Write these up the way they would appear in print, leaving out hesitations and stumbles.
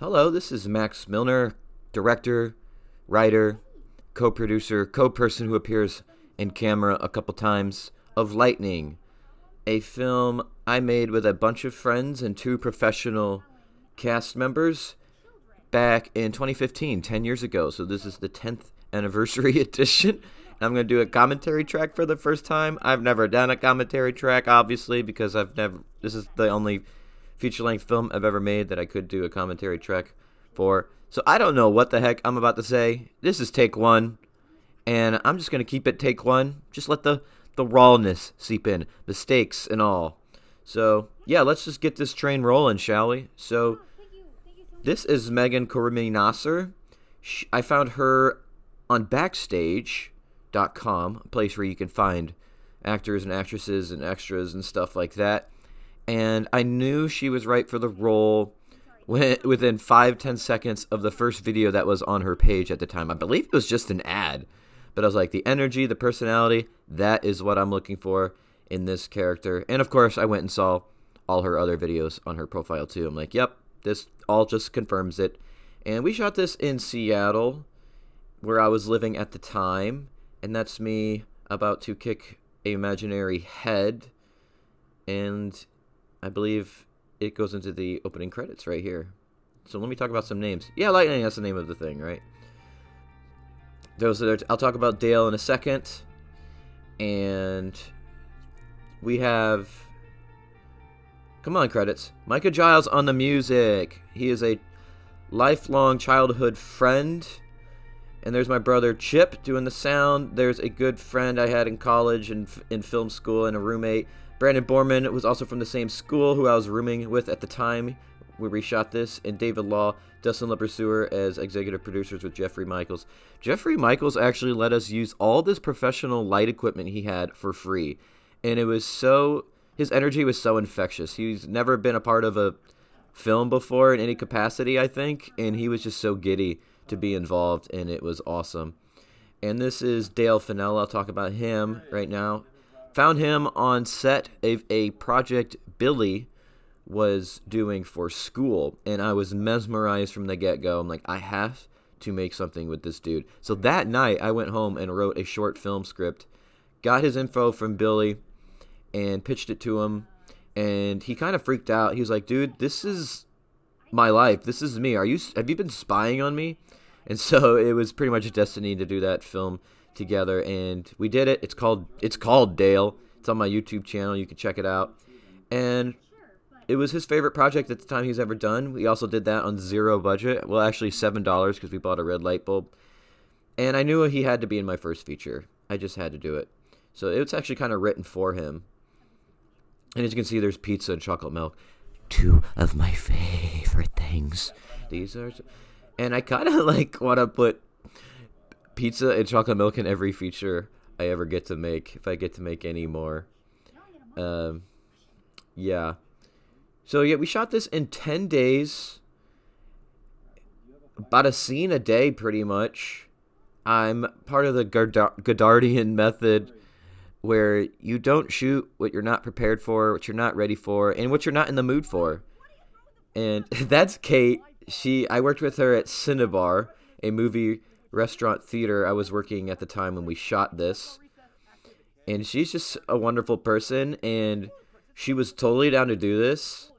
Hello, this is Max Milner, director, writer, co-producer, co-person who appears in camera a couple times of Lightning, a film I made with a bunch of friends and two professional cast members back in 2015, 10 years ago. So this is the 10th anniversary edition. I'm going to do a commentary track for the first time. I've never done a commentary track, obviously, because this is the only feature-length film I've ever made that I could do a commentary track for. So I don't know what the heck I'm about to say. This is take one, and I'm just going to keep it take one. Just let the rawness seep in, the stakes and all. So, yeah, let's just get this train rolling, shall we? So, this is Megan Korimi Nasser. I found her on Backstage.com, a place where you can find actors and actresses and extras and stuff like that. And I knew she was right for the role within 5-10 seconds of the first video that was on her page at the time. I believe it was just an ad, but I was like, the energy, the personality, that is what I'm looking for in this character. And of course, I went and saw all her other videos on her profile too. I'm like, yep, this all just confirms it. And we shot this in Seattle, where I was living at the time, and that's me about to kick a imaginary head, and I believe it goes into the opening credits right here. So let me talk about some names. Yeah, Lightning, that's the name of the thing, right? I'll talk about Dale in a second. And we have, come on, credits, Micah Giles on the music. He is a lifelong childhood friend. And there's my brother Chip doing the sound. There's a good friend I had in college and in film school and a roommate. Brandon Borman was also from the same school who I was rooming with at the time where we shot this. And David Law, Dustin Lepersewer as executive producers with Jeffrey Michaels. Jeffrey Michaels actually let us use all this professional light equipment he had for free. And his energy was so infectious. He's never been a part of a film before in any capacity, I think. And he was just so giddy to be involved, and it was awesome. And this is Dale Fennell. I'll talk about him right now. Found him on set of a project Billy was doing for school, and I was mesmerized from the get-go. I'm like, I have to make something with this dude. So that night, I went home and wrote a short film script, got his info from Billy, and pitched it to him, and he kind of freaked out. He was like, dude, this is my life. This is me. Have you been spying on me? And so it was pretty much a destiny to do that film together, and we did it. It's called Dale. It's on my YouTube channel. You can check it out. And it was his favorite project at the time he's ever done. We also did that on zero budget. Well, actually $7 because we bought a red light bulb. And I knew he had to be in my first feature. I just had to do it. So it's actually kind of written for him. And as you can see, there's pizza and chocolate milk. Two of my favorite things. And I kind of want to put pizza and chocolate milk in every feature I ever get to make, if I get to make any more. Yeah. So yeah, we shot this in 10 days. About a scene a day, pretty much. I'm part of the Godardian method, where you don't shoot what you're not prepared for, what you're not ready for, and what you're not in the mood for. And that's Kate. I worked with her at Cinnabar, a movie restaurant theater I was working at the time when we shot this. And she's just a wonderful person, and she was totally down to do this.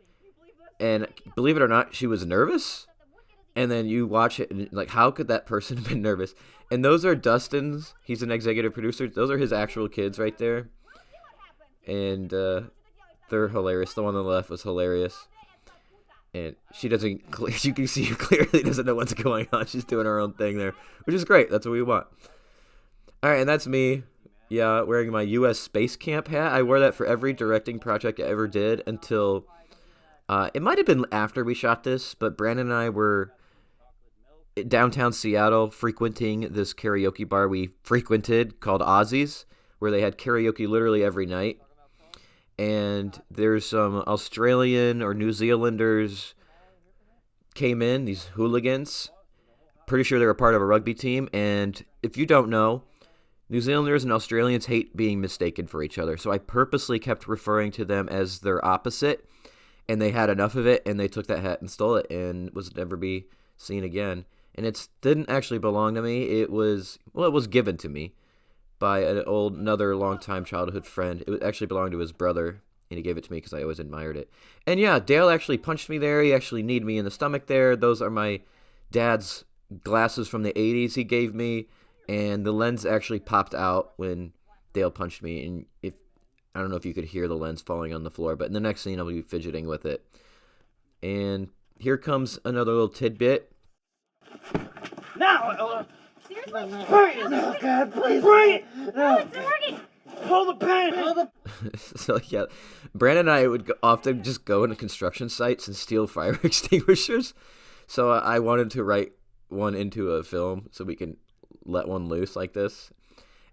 And believe it or not, she was nervous. And then you watch it, and how could that person have been nervous? And those are Dustin's. He's an executive producer. Those are his actual kids right there. And they're hilarious. The one on the left was hilarious. And you can see, clearly doesn't know what's going on. She's doing her own thing there, which is great. That's what we want. All right, and that's me. Yeah, wearing my U.S. Space Camp hat. I wore that for every directing project I ever did until it might have been after we shot this, but Brandon and I were downtown Seattle frequenting this karaoke bar we frequented called Ozzy's, where they had karaoke literally every night. And there's some Australian or New Zealanders came in, these hooligans. Pretty sure they're a part of a rugby team. And if you don't know, New Zealanders and Australians hate being mistaken for each other. So I purposely kept referring to them as their opposite. and they had enough of it, and they took that hat and stole it, and was never be seen again. And it didn't actually belong to me. It was given to me by another longtime childhood friend. It actually belonged to his brother, and he gave it to me because I always admired it. And yeah, Dale actually punched me there. He actually kneed me in the stomach there. Those are my dad's glasses from the 80s he gave me, and the lens actually popped out when Dale punched me, and I don't know if you could hear the lens falling on the floor, but in the next scene I'll be fidgeting with it. And here comes another little tidbit. Now, Seriously? hurry! Oh, God, please, bring it! No, it's not working. Pull the pin! So yeah, Brandon and I would often just go into construction sites and steal fire extinguishers. So I wanted to write one into a film so we can let one loose like this.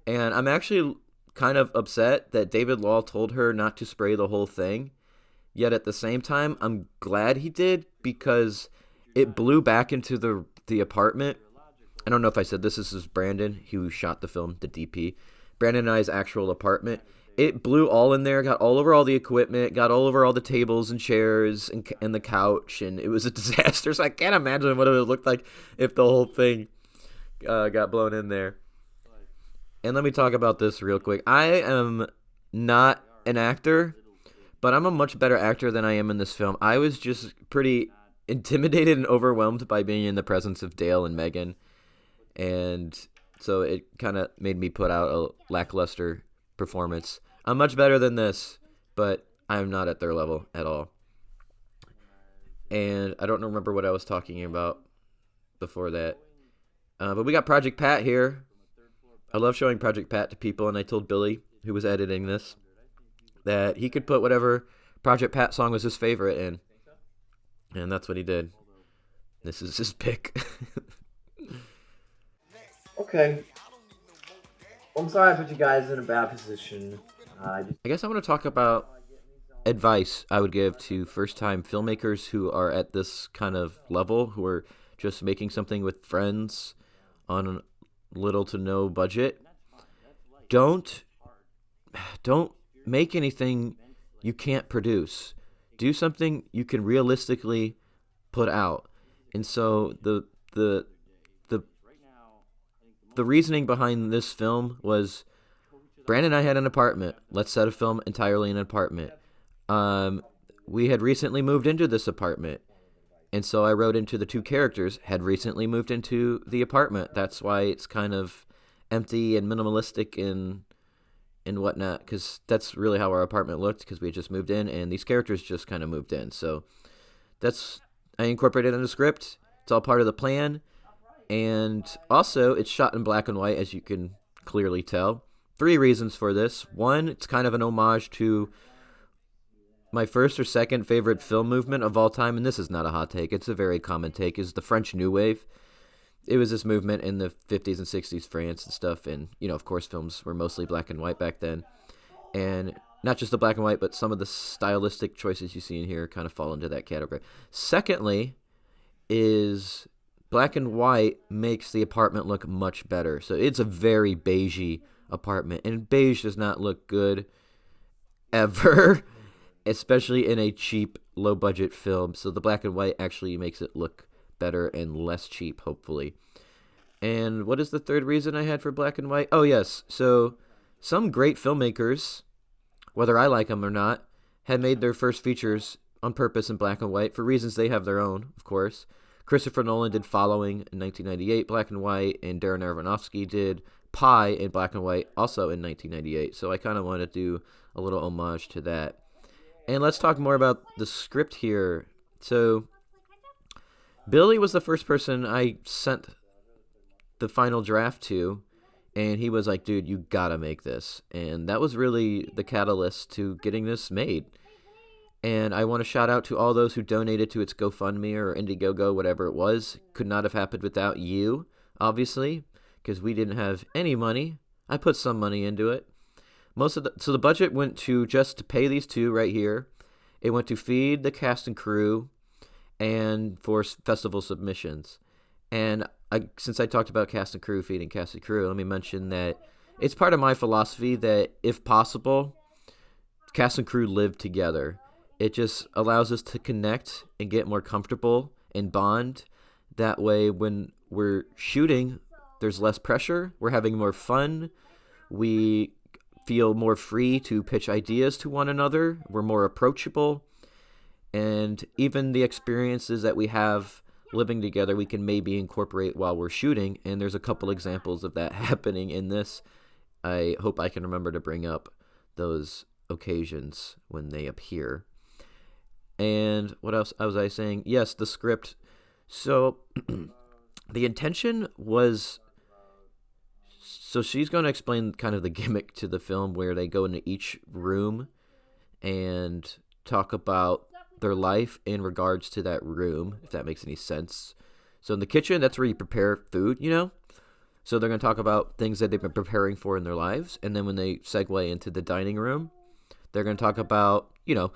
And I'm actually kind of upset that David Law told her not to spray the whole thing. Yet at the same time, I'm glad he did, because it blew back into the apartment. I don't know if I said this. This is Brandon, who shot the film, the DP. Brandon and I's actual apartment. It blew all in there, got all over all the equipment, got all over all the tables and chairs and the couch, and it was a disaster. So I can't imagine what it would look like if the whole thing got blown in there. And let me talk about this real quick. I am not an actor, but I'm a much better actor than I am in this film. I was just pretty intimidated and overwhelmed by being in the presence of Dale and Megan. And so it kind of made me put out a lackluster performance. I'm much better than this, but I'm not at their level at all. And I don't remember what I was talking about before that. But we got Project Pat here. I love showing Project Pat to people, and I told Billy, who was editing this, that he could put whatever Project Pat song was his favorite in. And that's what he did. This is his pick. Okay. I'm sorry I put you guys in a bad position. I guess I want to talk about advice I would give to first-time filmmakers who are at this kind of level, who are just making something with friends on a little to no budget. Don't make anything you can't produce. Do something you can realistically put out. And so the reasoning behind this film was, Brandon and I had an apartment. Let's set a film entirely in an apartment. We had recently moved into this apartment. And so I wrote into the two characters had recently moved into the apartment. That's why it's kind of empty and minimalistic and whatnot, because that's really how our apartment looked, because we had just moved in, and these characters just kind of moved in. So I incorporated in the script. It's all part of the plan. And also, it's shot in black and white, as you can clearly tell. 3 reasons for this. 1, it's kind of an homage to my first or second favorite film movement of all time, and this is not a hot take, it's a very common take, is the French New Wave. It was this movement in the 50s and 60s, France and stuff, and, of course, films were mostly black and white back then. And not just the black and white, but some of the stylistic choices you see in here kind of fall into that category. Secondly is black and white makes the apartment look much better. So it's a very beigey apartment, and beige does not look good ever, especially in a cheap, low-budget film. So the black and white actually makes it look better and less cheap, hopefully. And what is the third reason I had for black and white? Oh, yes. So some great filmmakers, whether I like them or not, had made their first features on purpose in black and white for reasons they have their own, of course. Christopher Nolan did Following in 1998, black and white, and Darren Aronofsky did Pi in black and white, also in 1998. So I kind of want to do a little homage to that. And let's talk more about the script here. So Billy was the first person I sent the final draft to, and he was like, dude, you gotta make this. And that was really the catalyst to getting this made. And I want to shout out to all those who donated to its GoFundMe or Indiegogo, whatever it was. Could not have happened without you, obviously, because we didn't have any money. I put some money into it. So the budget went to just to pay these two right here. It went to feed the cast and crew and for festival submissions. And since I talked about cast and crew, feeding cast and crew, let me mention that it's part of my philosophy that, if possible, cast and crew live together. It just allows us to connect and get more comfortable and bond. That way, when we're shooting, there's less pressure. We're having more fun. We feel more free to pitch ideas to one another. We're more approachable. And even the experiences that we have living together, we can maybe incorporate while we're shooting. And there's a couple examples of that happening in this. I hope I can remember to bring up those occasions when they appear. And what else was I saying? Yes, the script. So the intention was, so she's going to explain kind of the gimmick to the film where they go into each room and talk about their life in regards to that room, if that makes any sense. So in the kitchen, that's where you prepare food, you know? So they're going to talk about things that they've been preparing for in their lives. And then when they segue into the dining room, they're going to talk about, you know,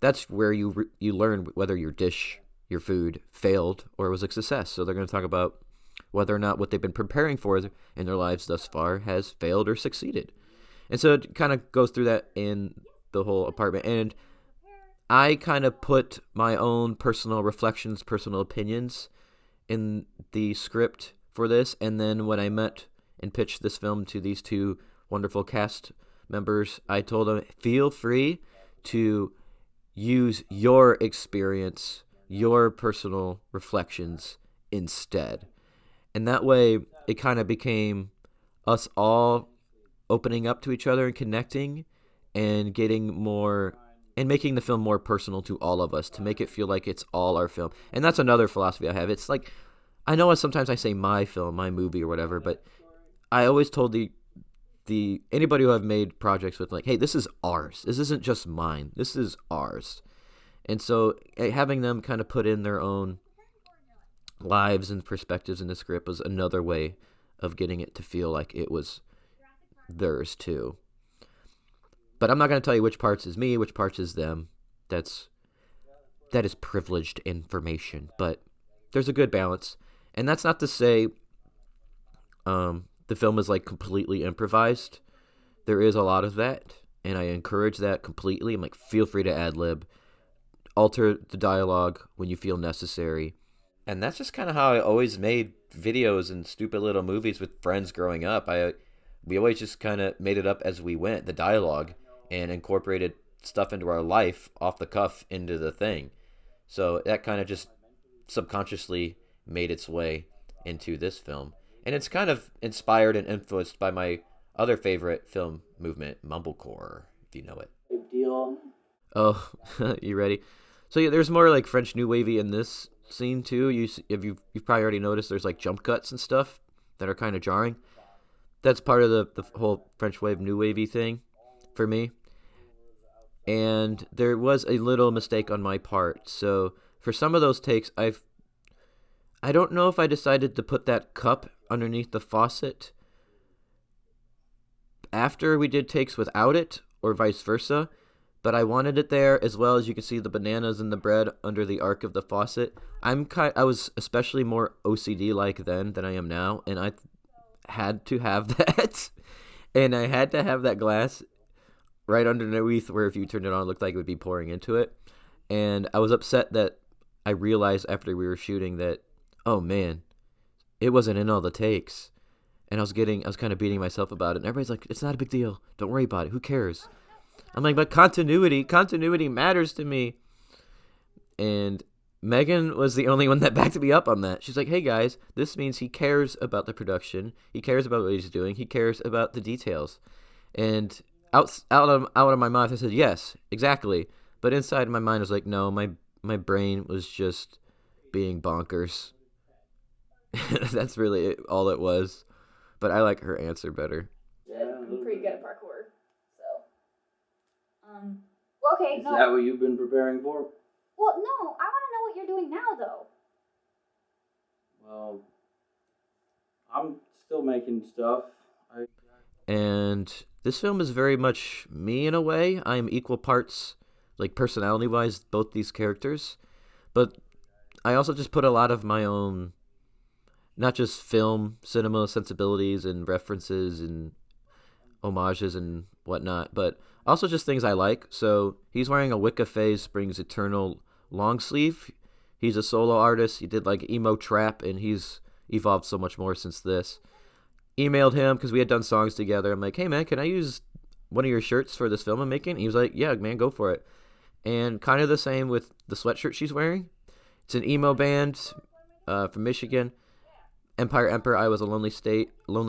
that's where you learn whether your food failed or was a success. So they're going to talk about whether or not what they've been preparing for in their lives thus far has failed or succeeded. And so it kind of goes through that in the whole apartment. And I kind of put my own personal reflections, personal opinions in the script for this. And then when I met and pitched this film to these two wonderful cast members, I told them, feel free to use your experience, your personal reflections instead. And that way, it kind of became us all opening up to each other and connecting and getting more, and making the film more personal to all of us, to make it feel like it's all our film. And that's another philosophy I have. It's like, I know sometimes I say my film, my movie or whatever, but I always told the anybody who I've made projects with, like, hey, this is ours. This isn't just mine. This is ours. And so having them kind of put in their own lives and perspectives in the script was another way of getting it to feel like it was theirs too. But I'm not going to tell you which parts is me, which parts is them. That is privileged information, but there's a good balance. And that's not to say the film is like completely improvised. There is a lot of that, and I encourage that completely. I'm like, feel free to ad-lib, alter the dialogue when you feel necessary. And that's just kind of how I always made videos and stupid little movies with friends growing up. We always just kind of made it up as we went, the dialogue, and incorporated stuff into our life off the cuff into the thing. So that kind of just subconsciously made its way into this film. And it's kind of inspired and influenced by my other favorite film movement, mumblecore, if you know it. Big deal. Oh, you ready? So yeah, there's more like French New Wavy in this scene too. You've probably already noticed there's like jump cuts and stuff that are kind of jarring. That's part of the whole French Wave New Wavy thing for me. And there was a little mistake on my part. So for some of those takes, I don't know if I decided to put that cup underneath the faucet after we did takes without it or vice versa, but I wanted it there, as well as you can see the bananas and the bread under the arc of the faucet. I was especially more OCD like then than I am now, and I had to have that. And I had to have that glass right underneath where if you turned it on, it looked like it would be pouring into it. And I was upset that I realized after we were shooting that, oh man, it wasn't in all the takes. And I was kind of beating myself about it. And everybody's like, it's not a big deal. Don't worry about it. Who cares? I'm like, but continuity matters to me. And Megan was the only one that backed me up on that. She's like, hey guys, this means he cares about the production. He cares about what he's doing. He cares about the details. And out of my mouth, I said, yes, exactly. But inside my mind, I was like, no, my brain was just being bonkers. That's really all it was. But I like her answer better. I'm pretty good at parkour, so. Well, okay, Is no. that what you've been preparing for? Well, no, I want to know what you're doing now, though. Well, I'm still making stuff. And this film is very much me in a way. I'm equal parts, like personality-wise, both these characters. But I also just put a lot of my own, not just film, cinema sensibilities and references and homages and whatnot, but also just things I like. So he's wearing a Wicca Phase Springs Eternal long sleeve. He's a solo artist. He did like emo trap, and he's evolved so much more since this. Emailed him because we had done songs together. I'm like, hey man, can I use one of your shirts for this film I'm making? He was like, yeah man, go for it. And kind of the same with the sweatshirt she's wearing. It's an emo band from Michigan. Empire Emperor, I Was a Lonely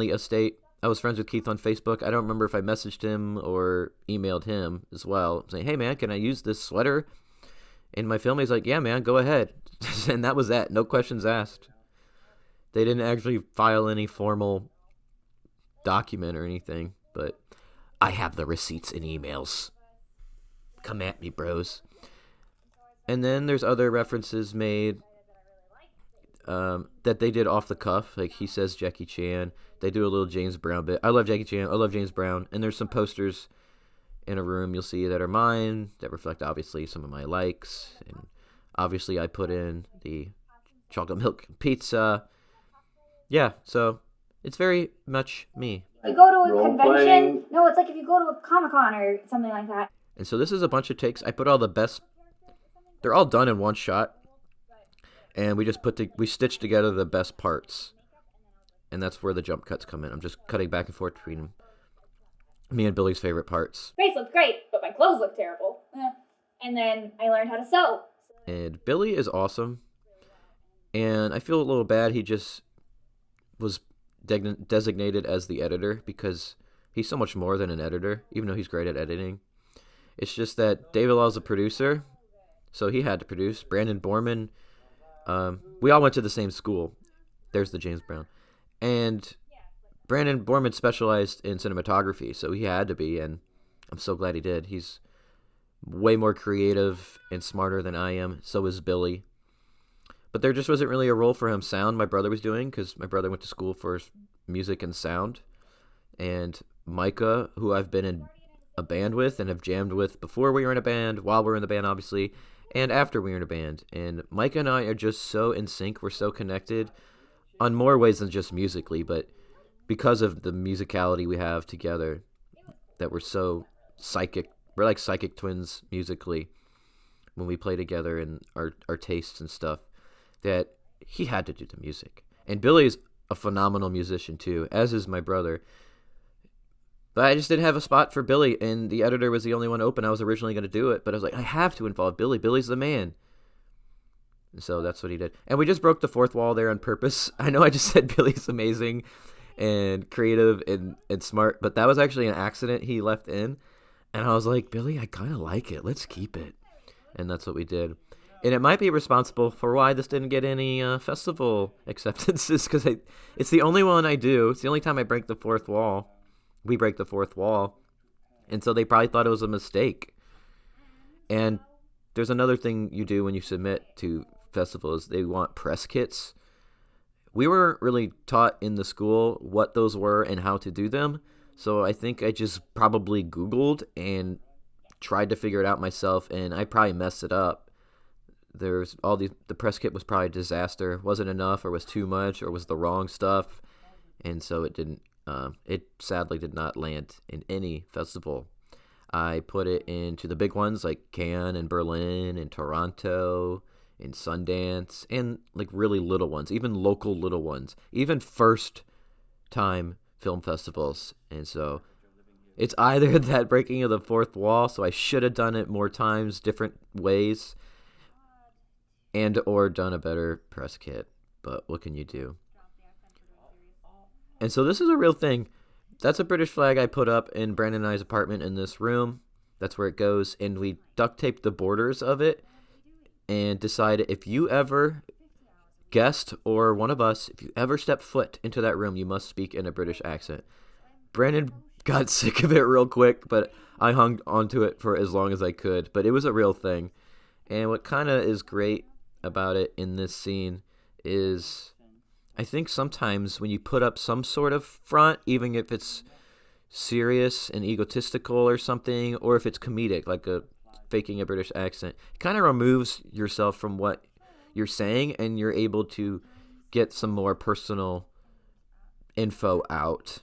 Estate. I was friends with Keith on Facebook. I don't remember if I messaged him or emailed him as well, saying, hey man, can I use this sweater in my film? He's like, yeah man, go ahead. And that was that. No questions asked. They didn't actually file any formal document or anything, but I have the receipts and emails. Come at me, bros. And then there's other references made that they did off the cuff. Like he says Jackie Chan. They do a little James Brown bit. I love Jackie Chan. I love James Brown. And there's some posters in a room you'll see that are mine that reflect obviously some of my likes. And obviously I put in the chocolate milk pizza. Yeah, so it's very much me. You go to a Role convention. playing. No, it's like if you go to a Comic-Con or something like that. And so this is a bunch of takes. I put all the best. They're all done in one shot. And we just we stitched together the best parts. And that's where the jump cuts come in. I'm just cutting back and forth between me and Billy's favorite parts. Face looked great, but my clothes look terrible. And then I learned how to sew. And Billy is awesome. And I feel a little bad he just was designated as the editor because he's so much more than an editor, even though he's great at editing. It's just that David Law's a producer, so he had to produce. Brandon Borman, we all went to the same school. There's the James Brown. And Brandon Borman specialized in cinematography, so he had to be, and I'm so glad he did. He's way more creative and smarter than I am. So is Billy. But there just wasn't really a role for him. Sound my brother was doing, because my brother went to school for music and sound. And Micah, who I've been in a band with and have jammed with before we were in a band, while we were in the band, obviously, and after we were in a band. And Micah and I are just so in sync. We're so connected on more ways than just musically, but because of the musicality we have together, that we're so psychic. We're like psychic twins musically when we play together and our tastes and stuff, that he had to do the music. And Billy's a phenomenal musician too, as is my brother. But I just didn't have a spot for Billy, and the editor was the only one open. I was originally going to do it, but I was like, I have to involve Billy. Billy's the man. And so that's what he did. And we just broke the fourth wall there on purpose. I know I just said Billy's amazing and creative and smart, but that was actually an accident he left in. And I was like, Billy, I kind of like it. Let's keep it. And that's what we did. And it might be responsible for why this didn't get any festival acceptances, because it's the only one I do. It's the only time I break the fourth wall. We break the fourth wall. And so they probably thought it was a mistake. And there's another thing you do when you submit to festivals. They want press kits. We weren't really taught in the school what those were and how to do them. So I think I just probably Googled and tried to figure it out myself, and I probably messed it up. There's all the press kit was probably a disaster. Wasn't enough, or was too much, or was the wrong stuff. And so it didn't, it sadly did not land in any festival. I put it into the big ones like Cannes and Berlin and Toronto and Sundance, and like really little ones, even local little ones, even first time film festivals. And so it's either that breaking of the fourth wall, so I should have done it more times, different ways, and or done a better press kit. But what can you do? And so this is a real thing. That's a British flag I put up in Brandon and I's apartment in this room. That's where it goes. And we duct taped the borders of it and decided if you ever, guest or one of us, if you ever step foot into that room, you must speak in a British accent. Brandon got sick of it real quick, but I hung onto it for as long as I could. But it was a real thing. And what kind of is great about it in this scene is I think sometimes when you put up some sort of front, even if it's serious and egotistical or something, or if it's comedic, like faking a British accent, it kind of removes yourself from what you're saying, and you're able to get some more personal info out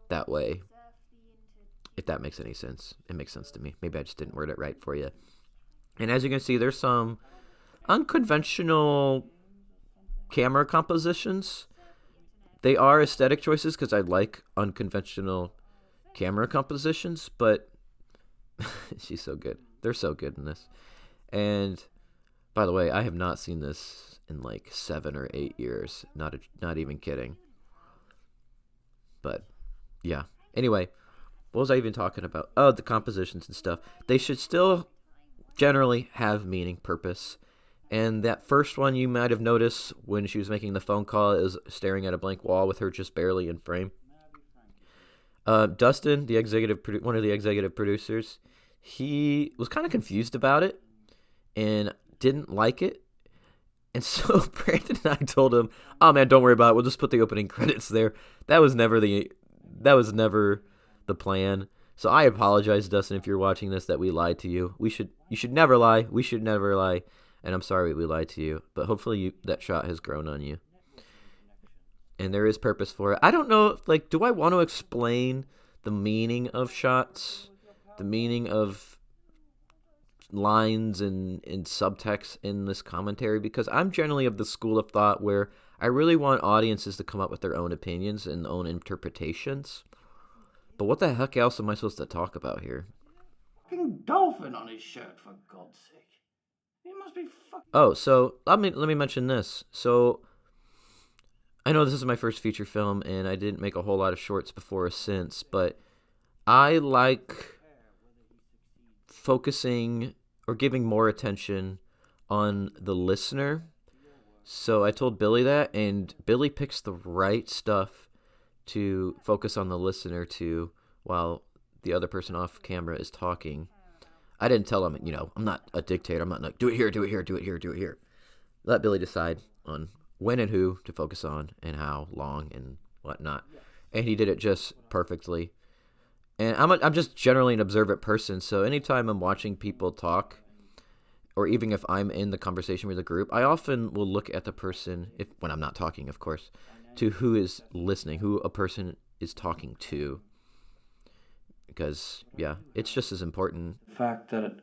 that way. if that makes any sense. It makes sense to me. Maybe I just didn't word it right for you. And as you can see, there's some unconventional camera compositions. They are aesthetic choices because I like unconventional camera compositions, but she's so good. They're so good in this. And by the way, I have not seen this in like 7 or 8 years. Not even kidding. But yeah. Anyway, what was I even talking about? Oh, the compositions and stuff. They should still generally have meaning, purpose. And that first one you might have noticed when she was making the phone call is staring at a blank wall with her just barely in frame. Dustin, one of the executive producers, he was kind of confused about it and didn't like it. And so Brandon and I told him, "Oh man, don't worry about it. We'll just put the opening credits there." That was never the plan. So I apologize, Dustin, if you're watching this, that we lied to you. You should never lie. We should never lie. And I'm sorry we lied to you. But hopefully that shot has grown on you. And there is purpose for it. I don't know, do I want to explain the meaning of shots? The meaning of lines and subtext in this commentary? Because I'm generally of the school of thought where I really want audiences to come up with their own opinions and own interpretations. But what the heck else am I supposed to talk about here? Fucking dolphin on his shirt, for God's sake. He must be fucking... Oh, so let me mention this. So I know this is my first feature film, and I didn't make a whole lot of shorts before or since, but I like focusing or giving more attention on the listener. So I told Billy that, and Billy picks the right stuff to focus on the listener to while the other person off camera is talking. I didn't tell him, I'm not a dictator. I'm not like, do it here, do it here, do it here, do it here. Let Billy decide on when and who to focus on and how long and whatnot. And he did it just perfectly. And I'm just generally an observant person, so anytime I'm watching people talk, or even if I'm in the conversation with a group, I often will look at the person, when I'm not talking, of course, to who is listening, who a person is talking to. Because, yeah, it's just as important. The fact that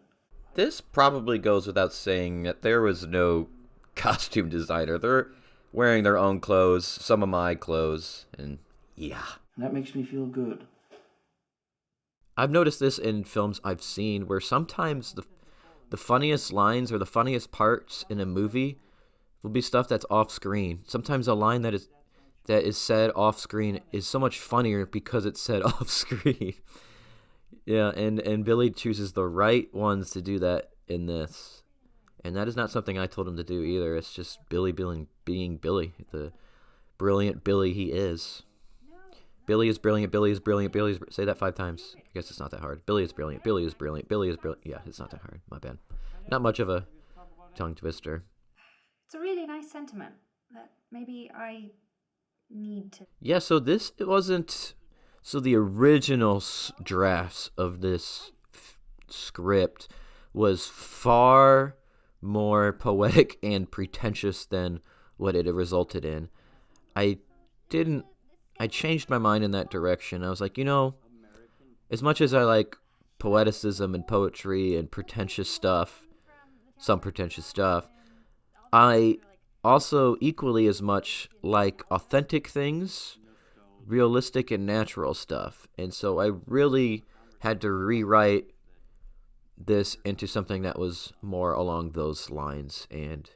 This probably goes without saying that there was no costume designer. They're wearing their own clothes, some of my clothes, and yeah. that makes me feel good. I've noticed this in films I've seen where sometimes the funniest lines or the funniest parts in a movie will be stuff that's off screen. Sometimes a line that is said off screen is so much funnier because it's said off screen. Yeah, and Billy chooses the right ones to do that in this. And that is not something I told him to do either. It's just Billy being Billy, the brilliant Billy he is. Billy is brilliant, Billy is brilliant, Billy is... Say that 5 times. I guess it's not that hard. Billy is brilliant, Billy is brilliant, Billy is brilliant. Yeah, it's not that hard. My bad. Not much of a tongue twister. It's a really nice sentiment that maybe I need to... Yeah, so it wasn't... So the original drafts of this script was far more poetic and pretentious than what it resulted in. I changed my mind in that direction. I was like, as much as I like poeticism and poetry and some pretentious stuff, I also equally as much like authentic things, realistic and natural stuff. And so I really had to rewrite this into something that was more along those lines. And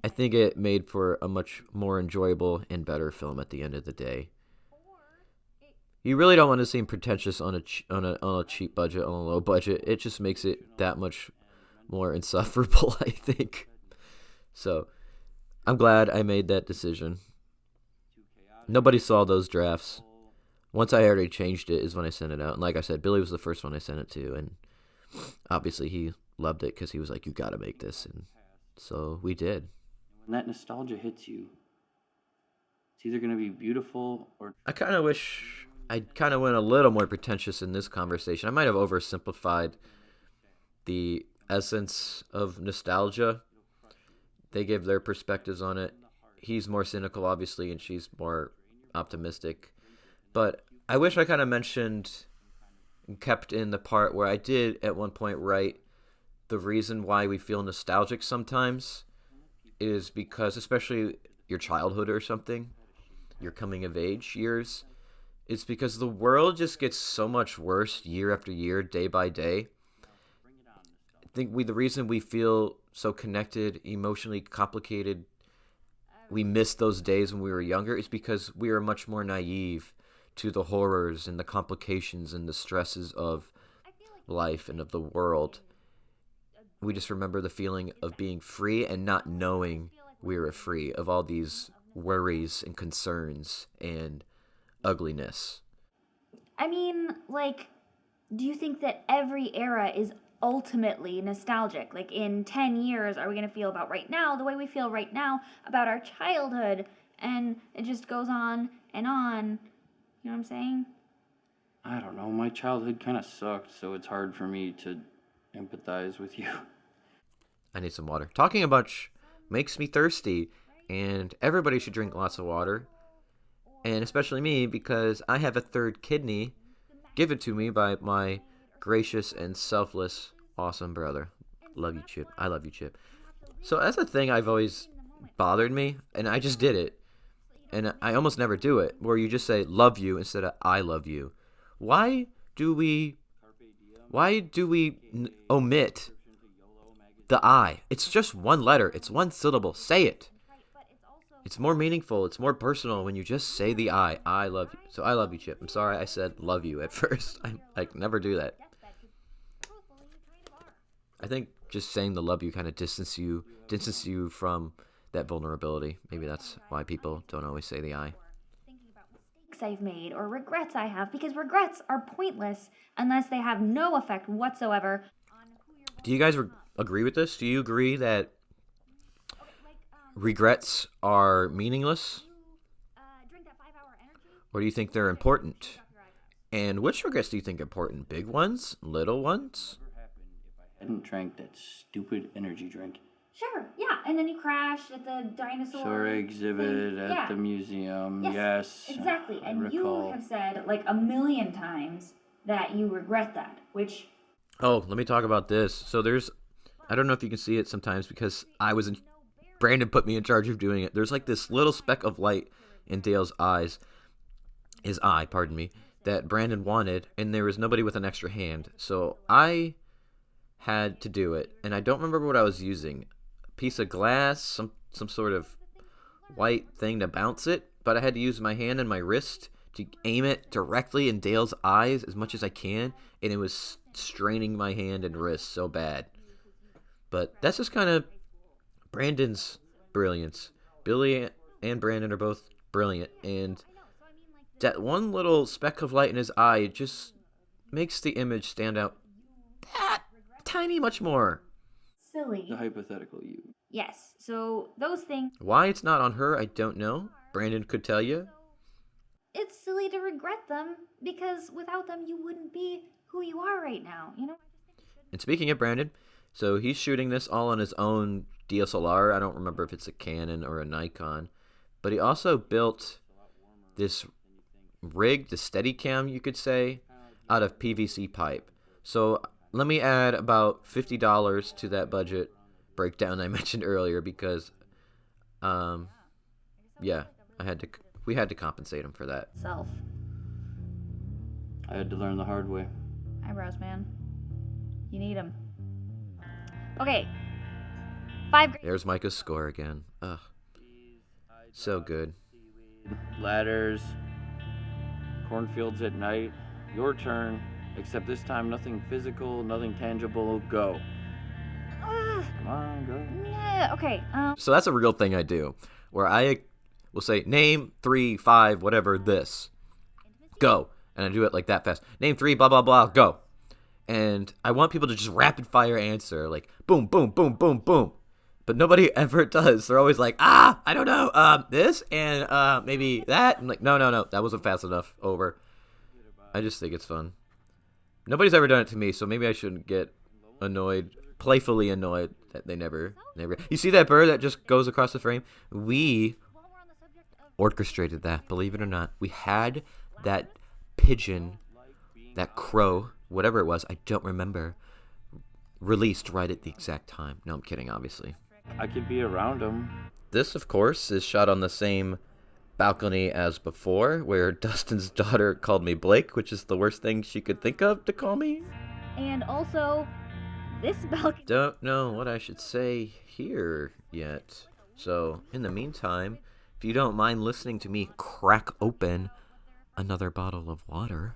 I think it made for a much more enjoyable and better film at the end of the day. You really don't want to seem pretentious on a cheap budget, on a low budget. It just makes it that much more insufferable, I think. So I'm glad I made that decision. Nobody saw those drafts. Once I already changed it is when I sent it out. And like I said, Billy was the first one I sent it to. And obviously he loved it because he was like, you got to make this. And so we did. When that nostalgia hits you, it's either going to be beautiful or... I kind of wish I kind of went a little more pretentious in this conversation. I might have oversimplified the essence of nostalgia. They give their perspectives on it. He's more cynical, obviously, and she's more optimistic. But I wish I kind of mentioned kept in the part where I did at one point write the reason why we feel nostalgic sometimes is because, especially your childhood or something, your coming of age years, it's because the world just gets so much worse year after year, day by day. I think the reason we feel so connected, emotionally complicated, we miss those days when we were younger is because we are much more naive to the horrors and the complications and the stresses of life and of the world. We just remember the feeling of being free and not knowing we were free of all these worries and concerns and ugliness. I mean, like, do you think that every era is ultimately nostalgic? Like, in 10 years, are we going to feel about right now the way we feel right now about our childhood? And it just goes on and on. You know what I'm saying? I don't know. My childhood kind of sucked, so it's hard for me to empathize with you. I need some water. Talking about makes me thirsty, and everybody should drink lots of water, and especially me because I have a third kidney given to me by my gracious and selfless, awesome brother. Love you, Chip. I love you, Chip. So that's a thing I've always bothered me, and I just did it. And I almost never do it, where you just say love you instead of I love you. Why do we omit the I? It's just one letter. It's one syllable. Say it. It's more meaningful. It's more personal when you just say the I. I love you. So I love you, Chip. I'm sorry I said love you at first. I never do that. I think just saying the love you kind of distance you from that vulnerability. Maybe that's why people don't always say the I. Mistakes I've made or regrets I have, because regrets are pointless unless they have no effect whatsoever on who you're going. Do you guys agree with this? Do you agree that regrets are meaningless? Drink that 5-hour energy. Or do you think they're important? And which regrets do you think are important? Big ones? Little ones? I hadn't drank that stupid energy drink. Sure, yeah, and then you crashed at the dinosaur Sorry, exhibit thing. at Yeah. the museum. Yes, Yes, exactly. I And recall. you have said like 1,000,000 times that you regret that, which Oh, let me talk about this. So I don't know if you can see it sometimes because Brandon put me in charge of doing it. There's like this little speck of light in Dale's eye, pardon me, that Brandon wanted, and there was nobody with an extra hand. So I had to do it, and I don't remember what I was using. A piece of glass, some sort of white thing to bounce it, but I had to use my hand and my wrist to aim it directly in Dale's eyes as much as I can, and it was straining my hand and wrist so bad. But that's just kind of Brandon's brilliance. Billy and Brandon are both brilliant, and that one little speck of light in his eye just makes the image stand out that tiny much more. silly. The hypothetical you. Yes, so those things. Why it's not on her, I don't know. Brandon could tell you. It's silly to regret them because without them you wouldn't be who you are right now, you know? And speaking of Brandon, so he's shooting this all on his own DSLR. I don't remember if it's a Canon or a Nikon. But he also built this rig, the Steadicam, you could say, out of PVC pipe. So let me add about $50 to that budget breakdown I mentioned earlier because, we had to compensate him for that. Self. I had to learn the hard way. Eyebrows, man. You need them. Okay. 5 grades. There's Micah's score again. Ugh. So good. Ladders, cornfields at night. Your turn. Except this time, nothing physical, nothing tangible. Go. Come on, go. Yeah, okay. So that's a real thing I do, where I will say, name 3, 5, whatever, this. Go. And I do it like that fast. Name 3, blah, blah, blah, go. And I want people to just rapid fire answer, like, boom, boom, boom, boom, boom. But nobody ever does. They're always like, I don't know, this, and maybe that. I'm like, no, that wasn't fast enough. Over. I just think it's fun. Nobody's ever done it to me, so maybe I shouldn't get annoyed, playfully annoyed that they never. You see that bird that just goes across the frame? We orchestrated that, believe it or not. We had that pigeon that crow, whatever it was, I don't remember, released right at the exact time. No, I'm kidding, obviously. I could be around him. This, of course, is shot on the same balcony as before, where Dustin's daughter called me Blake, which is the worst thing she could think of to call me. And also, this balcony. Don't know what I should say here yet. So, in the meantime, if you don't mind listening to me crack open another bottle of water.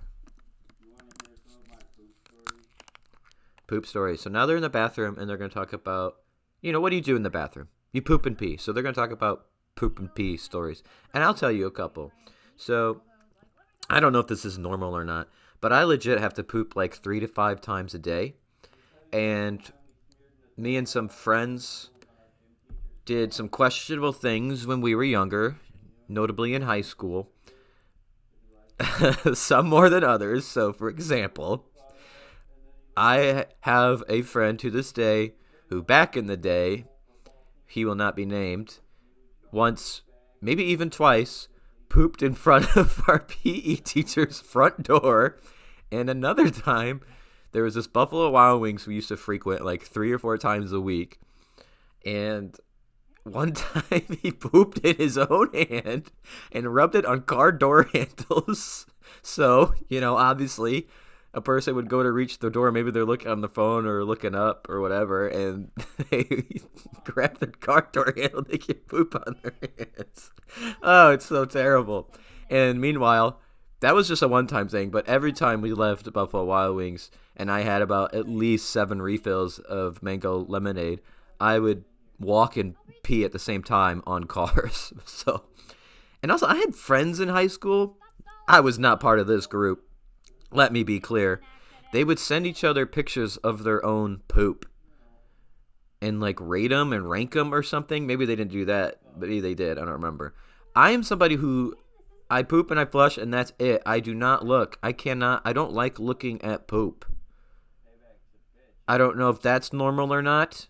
Poop story. So now they're in the bathroom and they're going to talk about, what do you do in the bathroom? You poop and pee. So they're going to talk about poop and pee stories. And I'll tell you a couple. So I don't know if this is normal or not, but I legit have to poop like 3 to 5 times a day. And me and some friends did some questionable things when we were younger, notably in high school. Some more than others. So, for example, I have a friend to this day who back in the day, he will not be named, once, maybe even twice, pooped in front of our PE teacher's front door. And another time, there was this Buffalo Wild Wings we used to frequent like 3 or 4 times a week. And one time he pooped in his own hand and rubbed it on car door handles. So, obviously a person would go to reach the door. Maybe they're looking on the phone or looking up or whatever, and they grab their car door handle. They get poop on their hands. Oh, it's so terrible. And meanwhile, that was just a one-time thing. But every time we left Buffalo Wild Wings and I had about at least 7 refills of mango lemonade, I would walk and pee at the same time on cars. So, and also I had friends in high school. I was not part of this group. Let me be clear. They would send each other pictures of their own poop and like rate them and rank them or something. Maybe they didn't do that. Maybe they did. I don't remember. I am somebody who I poop and I flush and that's it. I do not look. I don't like looking at poop. I don't know if that's normal or not,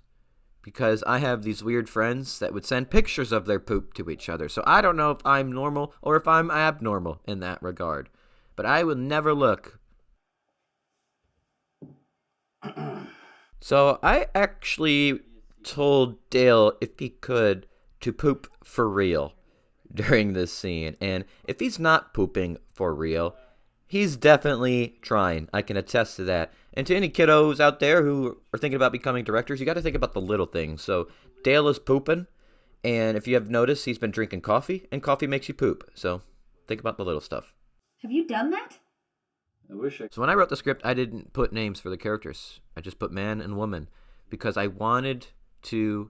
because I have these weird friends that would send pictures of their poop to each other. So I don't know if I'm normal or if I'm abnormal in that regard. But I will never look. So I actually told Dale if he could to poop for real during this scene. And if he's not pooping for real, he's definitely trying. I can attest to that. And to any kiddos out there who are thinking about becoming directors, you got to think about the little things. So Dale is pooping. And if you have noticed, he's been drinking coffee. And coffee makes you poop. So think about the little stuff. Have you done that? I wish I So when I wrote the script, I didn't put names for the characters. I just put man and woman because I wanted the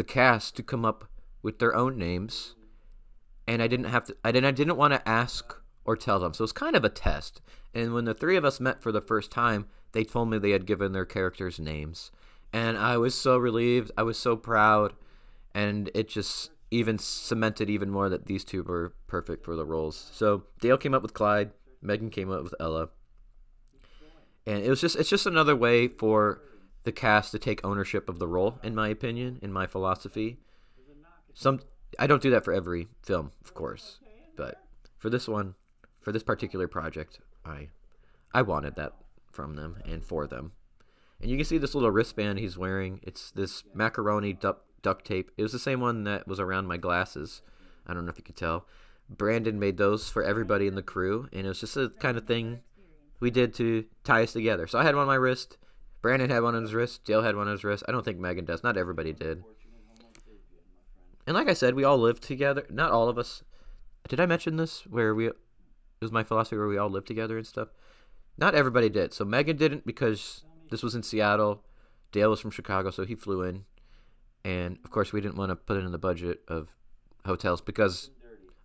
cast to come up with their own names, and I didn't want to ask or tell them. So it's kind of a test. And when the 3 of us met for the first time, they told me they had given their characters names, and I was so relieved. I was so proud, and it just even cemented even more that these 2 were perfect for the roles. So Dale came up with Clyde, Megan came up with Ella, and it's just another way for the cast to take ownership of the role, in my opinion, in my philosophy. I don't do that for every film, of course, but for this one, for this particular project, I wanted that from them and for them. And you can see this little wristband he's wearing. It's this macaroni duct tape. It was the same one that was around my glasses. I don't know if you could tell. Brandon made those for everybody in the crew, and it was just a kind of thing we did to tie us together. So I had one on my wrist. Brandon had one on his wrist. Dale had one on his wrist. I don't think Megan does. Not everybody did. And like I said, we all lived together. Not all of us. Did I mention this? It was my philosophy where we all lived together and stuff. Not everybody did. So Megan didn't because this was in Seattle. Dale was from Chicago, so he flew in. And, of course, we didn't want to put it in the budget of hotels because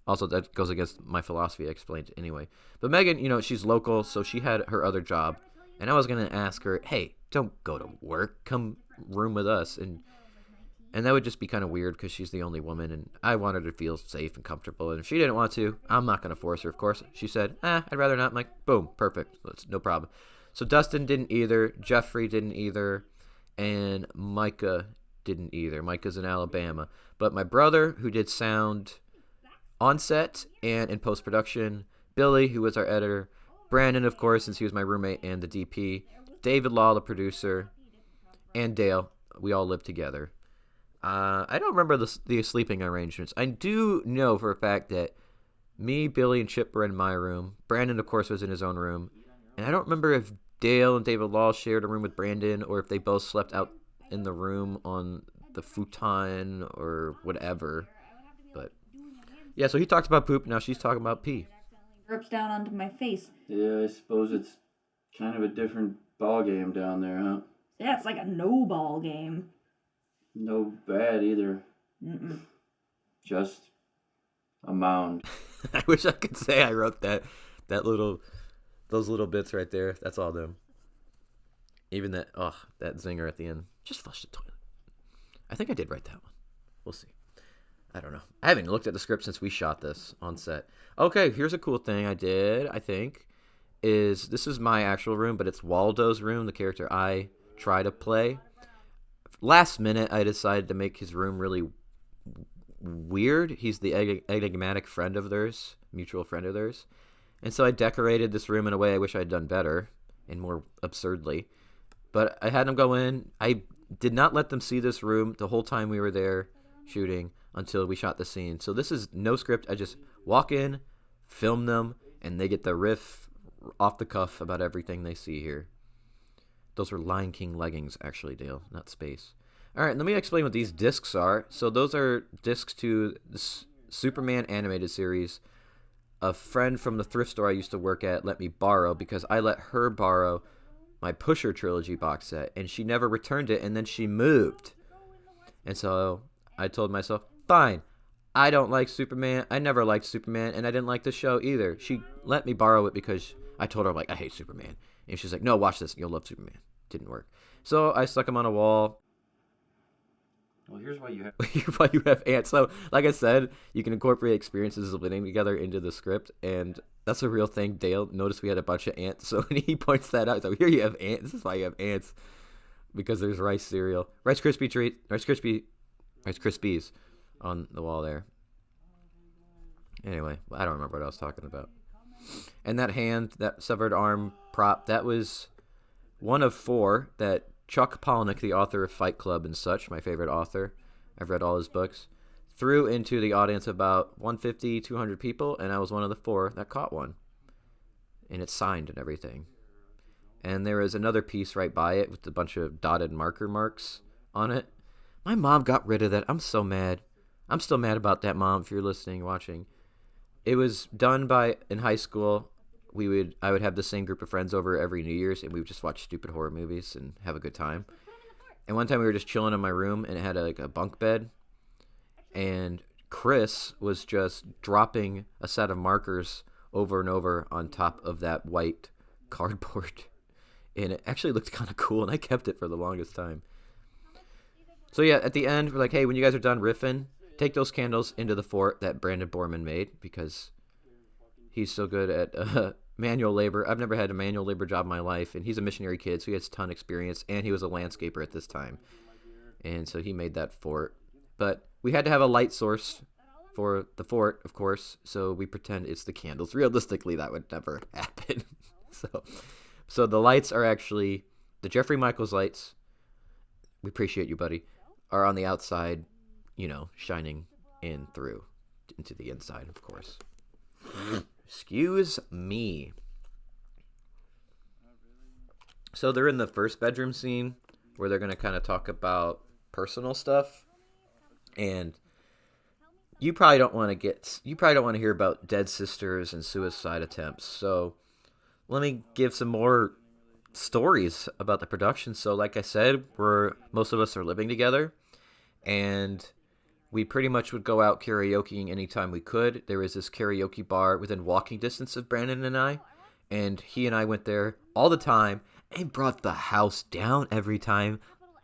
also that goes against my philosophy I explained anyway. But Megan, she's local, so she had her other job. And I was going to ask her, hey, don't go to work. Come room with us. And that would just be kind of weird because she's the only woman. And I wanted her to feel safe and comfortable. And if she didn't want to, I'm not going to force her, of course. She said, I'd rather not. I'm like, boom, perfect. That's no problem. So Dustin didn't either. Jeffrey didn't either. And Micah didn't either. Micah's in Alabama. But my brother, who did sound on set and in post-production, Billy, who was our editor, Brandon, of course, since he was my roommate and the DP. David Law, the producer. And Dale. We all lived together. I don't remember the sleeping arrangements. I do know for a fact that me, Billy, and Chip were in my room. Brandon, of course, was in his own room. And I don't remember if Dale and David Law shared a room with Brandon or if they both slept out in the room on the futon or whatever. But, yeah, so he talked about poop. Now she's talking about pee. Drips down onto my face. Yeah, I suppose it's kind of a different ball game down there, huh? Yeah, it's like a no-ball game. No bad either. Mm-mm. Just a mound. I wish I could say I wrote those little bits right there. That's all them. Even that zinger at the end. Just flush the toilet. I think I did write that one. We'll see. I don't know. I haven't looked at the script since we shot this on set. Okay, here's a cool thing I did, I think, is this is my actual room, but it's Waldo's room, the character I try to play. Last minute, I decided to make his room really weird. He's the enigmatic friend of theirs, mutual friend of theirs. And so I decorated this room in a way I wish I had done better and more absurdly. But I had them go in. I did not let them see this room the whole time we were there shooting until we shot the scene. So this is no script. I just walk in, film them, and they get the riff off the cuff about everything they see here. Those were Lion King leggings, actually, Dale, not space. All right, let me explain what these discs are. So those are discs to the Superman animated series. A friend from the thrift store I used to work at let me borrow because I let her borrow my Pusher Trilogy box set, and she never returned it, and then she moved. And so I told myself, fine, I don't like Superman. I never liked Superman, and I didn't like the show either. She let me borrow it because I told her, like, I hate Superman. And she's like, no, watch this. You'll love Superman. Didn't work. So I stuck him on a wall. Well, here's why you have... Here's why you have ants. So, like I said, you can incorporate experiences of living together into the script, and that's a real thing. Dale noticed we had a bunch of ants, so when he points that out, he's like, here you have ants. This is why you have ants, because there's rice cereal. Rice Krispies on the wall there. Anyway, I don't remember what I was talking about. And that hand, that severed arm prop, that was one of 4 that Chuck Palahniuk, the author of Fight Club and such, my favorite author, I've read all his books, threw into the audience about 150, 200 people, and I was one of the 4 that caught one. And it's signed and everything. And there is another piece right by it with a bunch of dotted marker marks on it. My mom got rid of that. I'm so mad. I'm still mad about that, Mom, if you're listening, watching. It was done in high school. I would have the same group of friends over every New Year's, and we would just watch stupid horror movies and have a good time. And one time we were just chilling in my room, and it had a bunk bed, and Chris was just dropping a set of markers over and over on top of that white cardboard, and it actually looked kind of cool, and I kept it for the longest time. So yeah, at the end, we're like, hey, when you guys are done riffing, take those candles into the fort that Brandon Borman made, because he's so good at manual labor. I've never had a manual labor job in my life, and he's a missionary kid, so he has a ton of experience, and he was a landscaper at this time. And so he made that fort. But we had to have a light source for the fort, of course, so we pretend it's the candles. Realistically, that would never happen. So the lights are actually the Jeffrey Michaels lights. We appreciate you, buddy. Are on the outside, shining in through into the inside, of course. Excuse me. So they're in the first bedroom scene where they're going to kind of talk about personal stuff, and you probably don't want to hear about dead sisters and suicide attempts. So let me give some more stories about the production. So like I said, most of us are living together, and we pretty much would go out karaokeing anytime we could. There was this karaoke bar within walking distance of Brandon and I, and he and I went there all the time and brought the house down every time,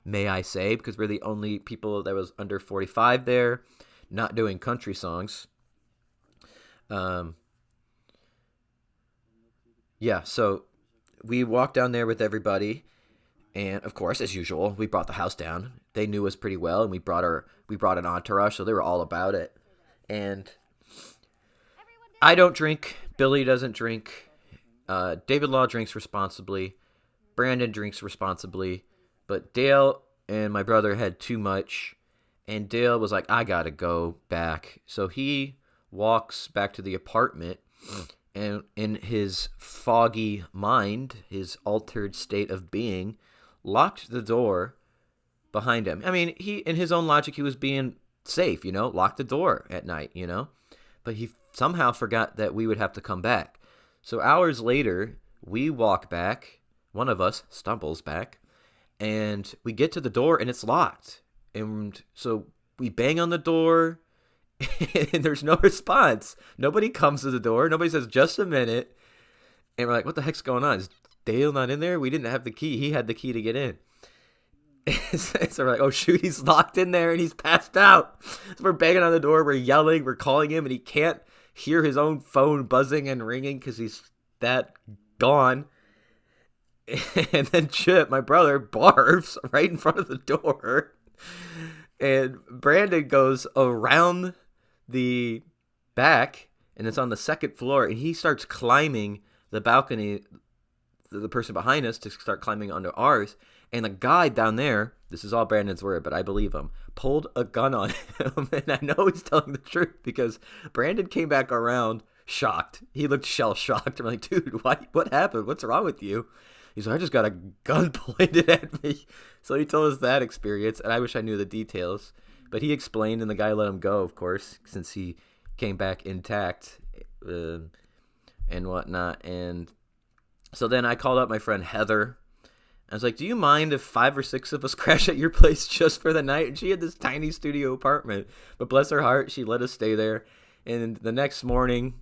may I say, because we're the only people that was under 45 there, not doing country songs. Yeah, so we walked down there with everybody, and of course, as usual, we brought the house down. They knew us pretty well, and we brought an entourage, so they were all about it. And I don't drink. Billy doesn't drink. David Law drinks responsibly. Brandon drinks responsibly. But Dale and my brother had too much. And Dale was like, I gotta go back. So he walks back to the apartment. And in his foggy mind, his altered state of being, locked the door behind him. I mean, he, in his own logic, he was being safe, locked the door at night, But he somehow forgot that we would have to come back. So hours later, we walk back. One of us stumbles back. And we get to the door, and it's locked. And so we bang on the door, and there's no response. Nobody comes to the door. Nobody says, just a minute. And we're like, what the heck's going on? Is Dale not in there? We didn't have the key. He had the key to get in. So we're like, oh, shoot, he's locked in there, and he's passed out. So we're banging on the door. We're yelling. We're calling him, and he can't hear his own phone buzzing and ringing because he's that gone. And then Chip, my brother, barfs right in front of the door. And Brandon goes around the back, and it's on the second floor, and he starts climbing the balcony, the person behind us to start climbing onto ours. And the guy down there, this is all Brandon's word, but I believe him, pulled a gun on him. And I know he's telling the truth because Brandon came back around shocked. He looked shell-shocked. I'm like, dude, what happened? What's wrong with you? He's like, I just got a gun pointed at me. So he told us that experience, and I wish I knew the details. But he explained, and the guy let him go, of course, since he came back intact and whatnot. And so then I called up my friend Heather. I was like, do you mind if 5 or 6 of us crash at your place just for the night? And she had this tiny studio apartment. But bless her heart, she let us stay there. And the next morning,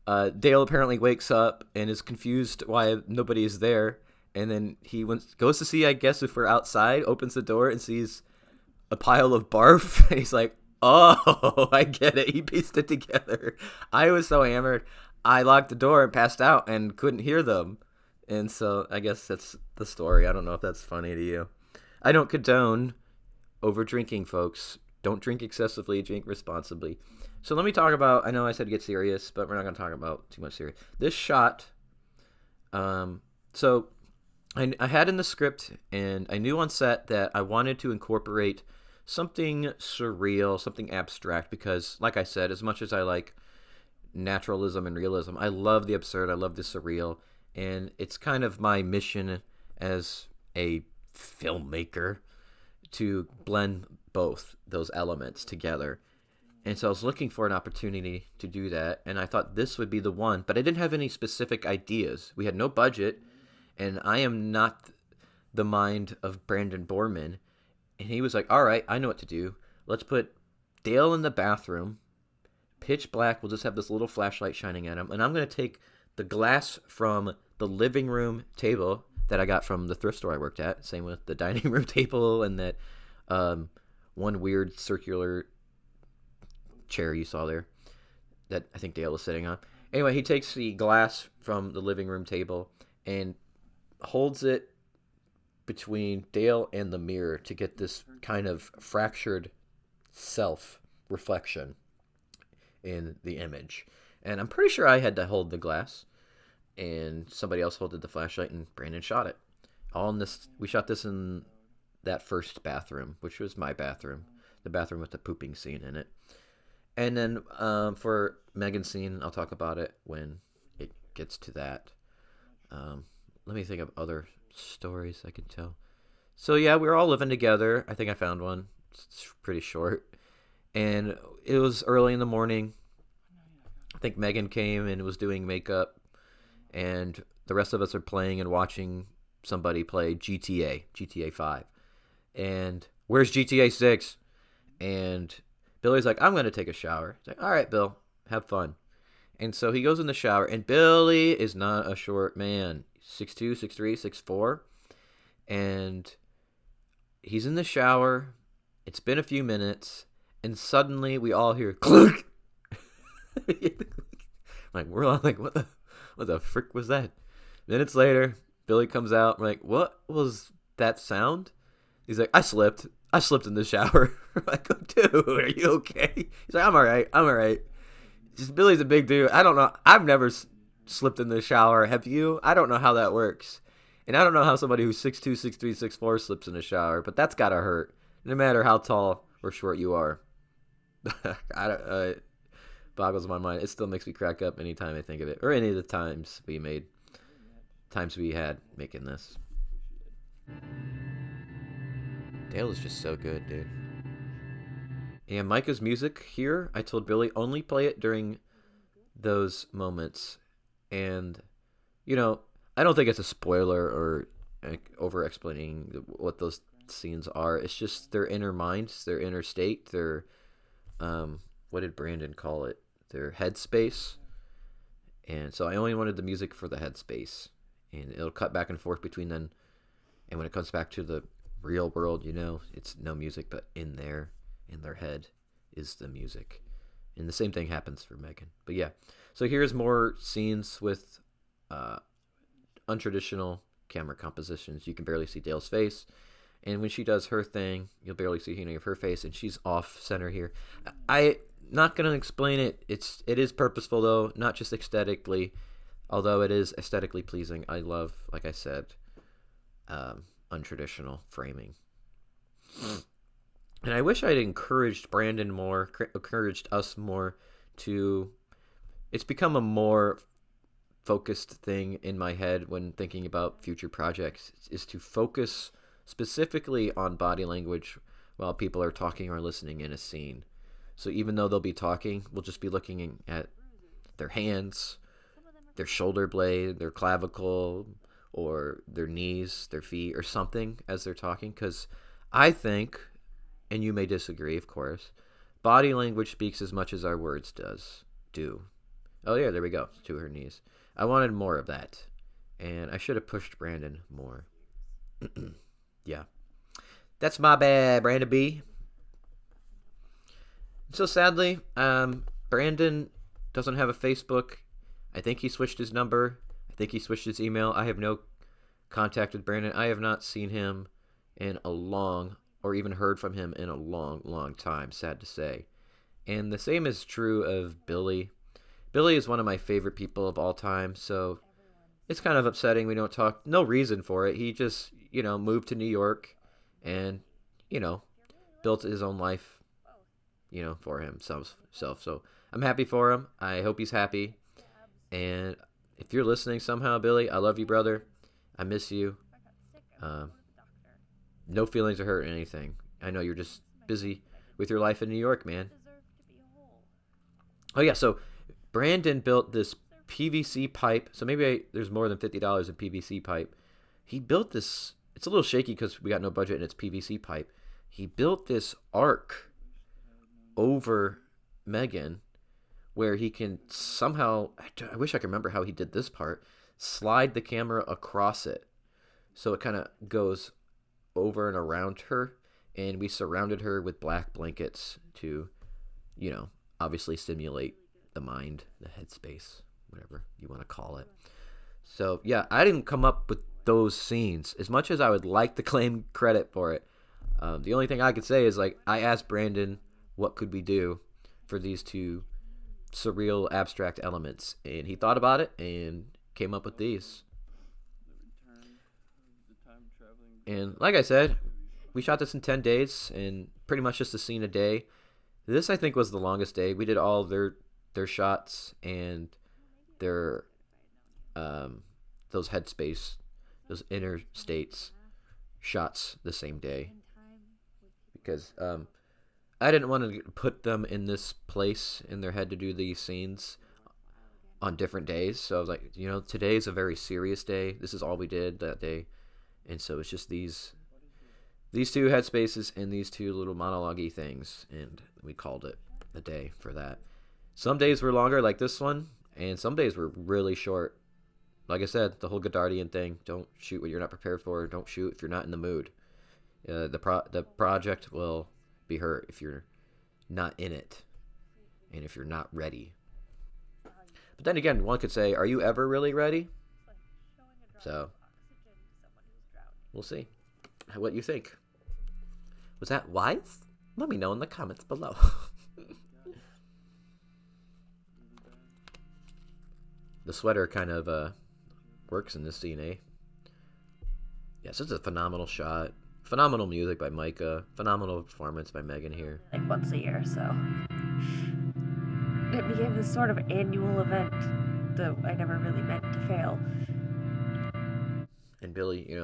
Dale apparently wakes up and is confused why nobody is there. And then he goes to see, I guess, if we're outside, opens the door and sees a pile of barf. And he's like, oh, I get it. He pieced it together. I was so hammered. I locked the door and passed out and couldn't hear them. And so I guess that's the story. I don't know if that's funny to you. I don't condone over drinking, folks. Don't drink excessively. Drink responsibly. So let me talk about, I know I said get serious, but we're not going to talk about too much serious. This shot, so I had in the script, and I knew on set that I wanted to incorporate something surreal, something abstract, because like I said, as much as I like naturalism and realism, I love the absurd, I love the surreal, and it's kind of my mission as a filmmaker to blend both those elements together. And so I was looking for an opportunity to do that, and I thought this would be the one, but I didn't have any specific ideas. We had no budget, and I am not the mind of Brandon Borman. And he was like, all right, I know what to do. Let's put Dale in the bathroom, pitch black. We'll just have this little flashlight shining at him, and I'm going to take the glass from the living room table that I got from the thrift store I worked at, same with the dining room table and that one weird circular chair you saw there that I think Dale was sitting on. Anyway, he takes the glass from the living room table and holds it between Dale and the mirror to get this kind of fractured self-reflection in the image. And I'm pretty sure I had to hold the glass, and somebody else holded the flashlight, and Brandon shot it. All in this, we shot this in that first bathroom, which was my bathroom, the bathroom with the pooping scene in it. And then for Megan's scene, I'll talk about it when it gets to that. Let me think of other stories I could tell. So yeah, we were all living together. I think I found one. It's pretty short. And it was early in the morning. I think Megan came and was doing makeup. And the rest of us are playing and watching somebody play GTA 5. And where's GTA 6? And Billy's like, I'm going to take a shower. He's like, all right, Bill, have fun. And so he goes in the shower, and Billy is not a short man. 6'2", 6'3", 6'4". And he's in the shower. It's been a few minutes, and suddenly we all hear clunk. Like, we're all like, what the frick was that? Minutes later, Billy comes out. We're like, what was that sound? He's like, I slipped in the shower. We're like, oh, dude, are you okay? He's like, I'm all right. Just Billy's a big dude. I don't know. I've never slipped in the shower. Have you? I don't know how that works. And I don't know how somebody who's 6'2", 6'3", 6'4" slips in a shower, but that's gotta hurt, no matter how tall or short you are. It boggles my mind. It still makes me crack up anytime I think of it, or any of the times we had making this. Dale is just so good, dude. And Micah's music here, I told Billy, only play it during those moments. And, you know, I don't think it's a spoiler or over-explaining what those scenes are. It's just their inner minds, their inner state, their, what did Brandon call it? Their headspace. And so I only wanted the music for the headspace. And it'll cut back and forth between them. And when it comes back to the real world, you know, it's no music, but in their head is the music. And the same thing happens for Megan. But yeah, so here's more scenes with untraditional camera compositions. You can barely see Dale's face. And when she does her thing, you'll barely see any of her face. And she's off center here. I'm not going to explain it. It is purposeful, though, not just aesthetically. Although it is aesthetically pleasing. I love, like I said, untraditional framing. And I wish I'd encouraged Brandon more, encouraged us more to... It's become a more focused thing in my head when thinking about future projects, is to focus specifically on body language while people are talking or listening in a scene. So even though they'll be talking, we'll just be looking at their hands, their shoulder blade, their clavicle, or their knees, their feet, or something as they're talking. Because I think, and you may disagree, of course, body language speaks as much as our words do. Oh yeah, there we go, to her knees. I wanted more of that, and I should have pushed Brandon more. Yeah. That's my bad, Brandon B. So sadly, Brandon doesn't have a Facebook. I think he switched his number. I think he switched his email. I have no contact with Brandon. I have not seen him in a long, or even heard from him in a long, long time, sad to say. And the same is true of Billy. Billy is one of my favorite people of all time, so it's kind of upsetting we don't talk. No reason for it. He just, moved to New York and, built his own life, for himself. So I'm happy for him. I hope he's happy. And if you're listening somehow, Billy, I love you, brother. I miss you. No feelings are hurt or anything. I know you're just busy with your life in New York, man. Oh, yeah, so Brandon built this PVC pipe. So maybe there's more than $50 in PVC pipe. He built this. It's a little shaky because we got no budget and it's PVC pipe. He built this arc over Megan where he can somehow, I wish I could remember how he did this part, slide the camera across it. So it kind of goes over and around her. And we surrounded her with black blankets to, obviously stimulate the mind, the headspace, whatever you want to call it. So, yeah, I didn't come up with those scenes. As much as I would like to claim credit for it, the only thing I could say is, I asked Brandon, what could we do for these two surreal, abstract elements? And he thought about it and came up with these. And like I said, we shot this in 10 days and pretty much just a scene a day. This, I think, was the longest day. We did all their shots and their those headspace, those inner states shots the same day. Because I didn't want to put them in this place in their head to do these scenes on different days. So I was like, today is a very serious day. This is all we did that day. And so it's just these two headspaces and these two little monologue-y things. And we called it a day for that. Some days were longer, like this one, and some days were really short. Like I said, the whole Godardian thing. Don't shoot what you're not prepared for. Don't shoot if you're not in the mood. The project will be hurt if you're not in it and if you're not ready. But then again, one could say, are you ever really ready? So, we'll see what you think. Was that wise? Let me know in the comments below. The sweater kind of works in this scene, eh? Yes, it's a phenomenal shot. Phenomenal music by Micah. Phenomenal performance by Megan here. Like once a year, so it became this sort of annual event that I never really meant to fail. And Billy,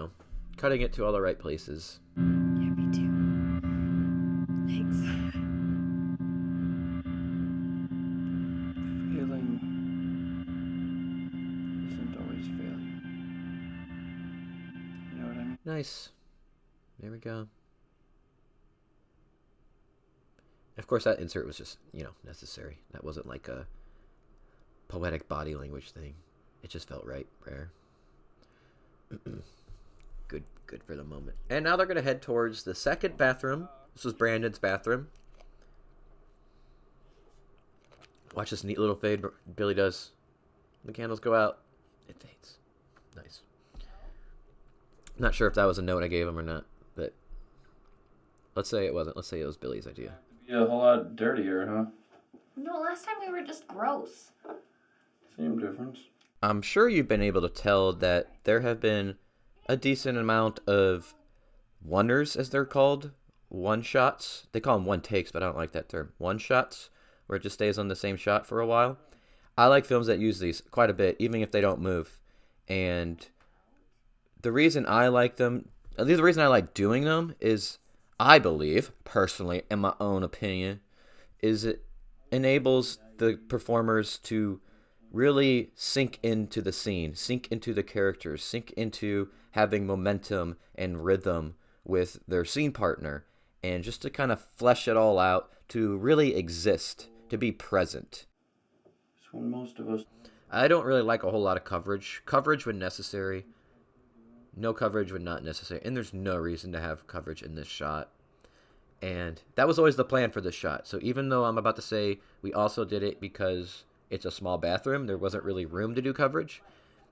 cutting it to all the right places. Yeah, me too. Thanks. Failing isn't always failure. You know what I mean? Nice. There we go. Of course, that insert was just, necessary. That wasn't like a poetic body language thing. It just felt right, rare. Good for the moment. And now they're going to head towards the second bathroom. This was Brandon's bathroom. Watch this neat little fade Billy does. The candles go out. It fades. Nice. Not sure if that was a note I gave him or not, but let's say it wasn't. Let's say it was Billy's idea. Be a whole lot dirtier, huh? No, last time we were just gross. Same difference. I'm sure you've been able to tell that there have been a decent amount of oneers, as they're called, one-shots. They call them one-takes, but I don't like that term. One-shots, where it just stays on the same shot for a while. I like films that use these quite a bit, even if they don't move. And the reason I like them, at least the reason I like doing them is, I believe, personally, in my own opinion, is it enables the performers to really sink into the scene, sink into the characters, sink into having momentum and rhythm with their scene partner, and just to kind of flesh it all out, to really exist, to be present. It's when most of us... I don't really like a whole lot of coverage. Coverage when necessary. No coverage when not necessary. And there's no reason to have coverage in this shot. And that was always the plan for this shot. So even though I'm about to say we also did it because it's a small bathroom, there wasn't really room to do coverage,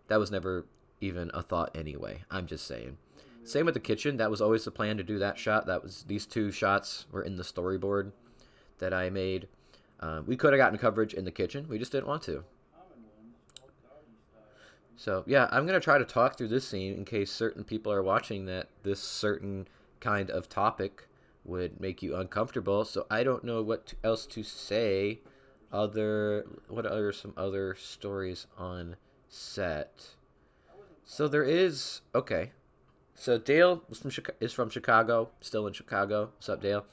that was never even a thought anyway. I'm just saying. Same with the kitchen. That was always the plan to do that shot. These two shots were in the storyboard that I made. We could have gotten coverage in the kitchen. We just didn't want to. So, yeah, I'm going to try to talk through this scene in case certain people are watching that this certain kind of topic would make you uncomfortable. So I don't know what else to say. What are some other stories on set? So there is... Okay. So Dale is from Chicago. Still in Chicago. What's up, Dale?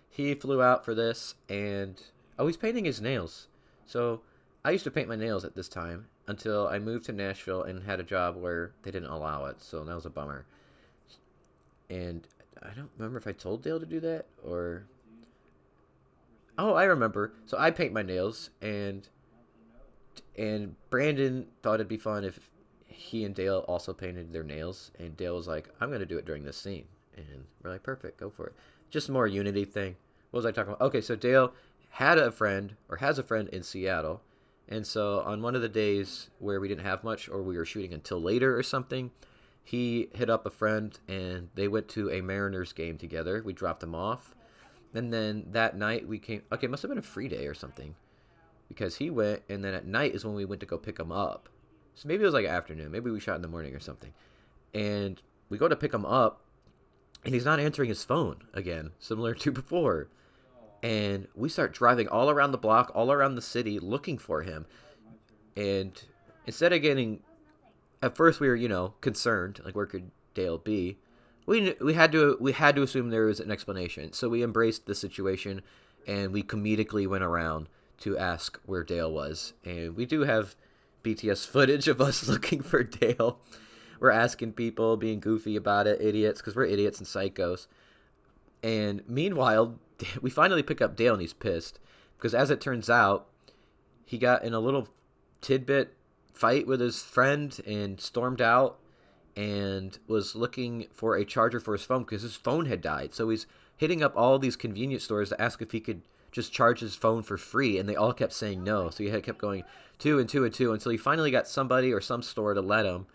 He flew out for this and... Oh, he's painting his nails. So I used to paint my nails at this time until I moved to Nashville and had a job where they didn't allow it. So that was a bummer. And I don't remember if I told Dale to do that or... Oh, I remember. So I paint my nails, and Brandon thought it'd be fun if he and Dale also painted their nails. And Dale was like, I'm going to do it during this scene. And we're like, perfect, go for it. Just more unity thing. What was I talking about? Okay, so Dale had a friend, or has a friend in Seattle. And so on one of the days where we didn't have much, or we were shooting until later or something, he hit up a friend, and they went to a Mariners game together. We dropped them off. And then that night we came... Okay, it must have been a free day or something. Because he went, and then at night is when we went to go pick him up. So maybe it was like afternoon. Maybe we shot in the morning or something. And we go to pick him up, and he's not answering his phone again, similar to before. And we start driving all around the block, all around the city, looking for him. And instead of getting... At first we were, concerned, like where could Dale be? We had to assume there was an explanation. So we embraced the situation, and we comedically went around to ask where Dale was. And we do have BTS footage of us looking for Dale. We're asking people, being goofy about it, idiots, because we're idiots and psychos. And meanwhile, we finally pick up Dale, and he's pissed. Because as it turns out, he got in a little tidbit fight with his friend and stormed out and was looking for a charger for his phone because his phone had died. So he's hitting up all these convenience stores to ask if he could just charge his phone for free, and they all kept saying no. So he had kept going 2 and 2 and 2 until he finally got somebody or some store to let him.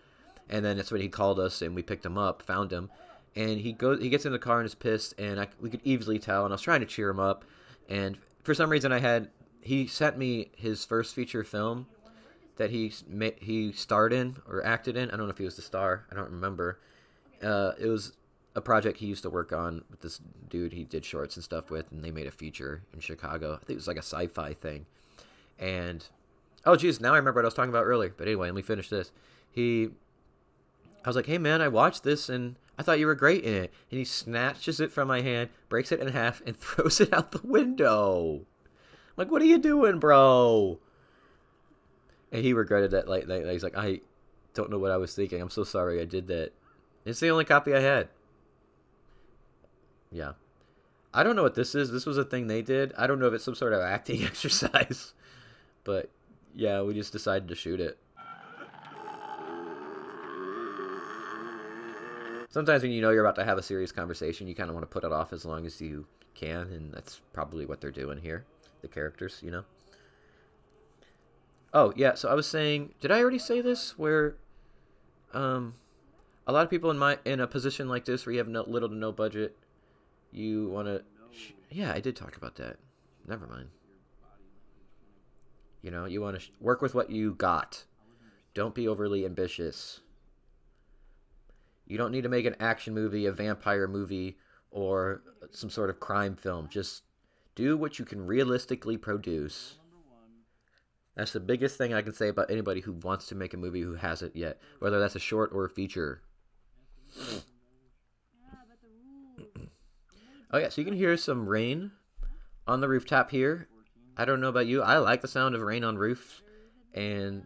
And then that's when he called us, and we picked him up, found him. And he gets in the car and is pissed, and we could easily tell. And I was trying to cheer him up. And for some reason he sent me his first feature film that he starred in or acted in. I don't know if he was the star. I don't remember. It was a project he used to work on with this dude he did shorts and stuff with, and they made a feature in Chicago. I think it was like a sci-fi thing. And oh geez, now I remember what I was talking about earlier. But anyway, let me finish this. I was like, hey man, I watched this and I thought you were great in it. And he snatches it from my hand, breaks it in half, and throws it out the window. I'm like, what are you doing, bro? And he regretted that. Like he's like, I don't know what I was thinking. I'm so sorry I did that. It's the only copy I had. Yeah. I don't know what this is. This was a thing they did. I don't know if it's some sort of acting exercise. But yeah, we just decided to shoot it. Sometimes when you know you're about to have a serious conversation, you kind of want to put it off as long as you can, and that's probably what they're doing here, the characters, you know. Oh, yeah, so I was saying, did I already say this? Where a lot of people in a position like this where you have little to no budget, you want to... yeah, I did talk about that. Never mind. You know, you want to work with what you got. Don't be overly ambitious. You don't need to make an action movie, a vampire movie, or some sort of crime film. Just do what you can realistically produce. That's the biggest thing I can say about anybody who wants to make a movie who hasn't yet, whether that's a short or a feature. Oh yeah, so you can hear some rain on the rooftop here. I don't know about you. I like the sound of rain on roofs, and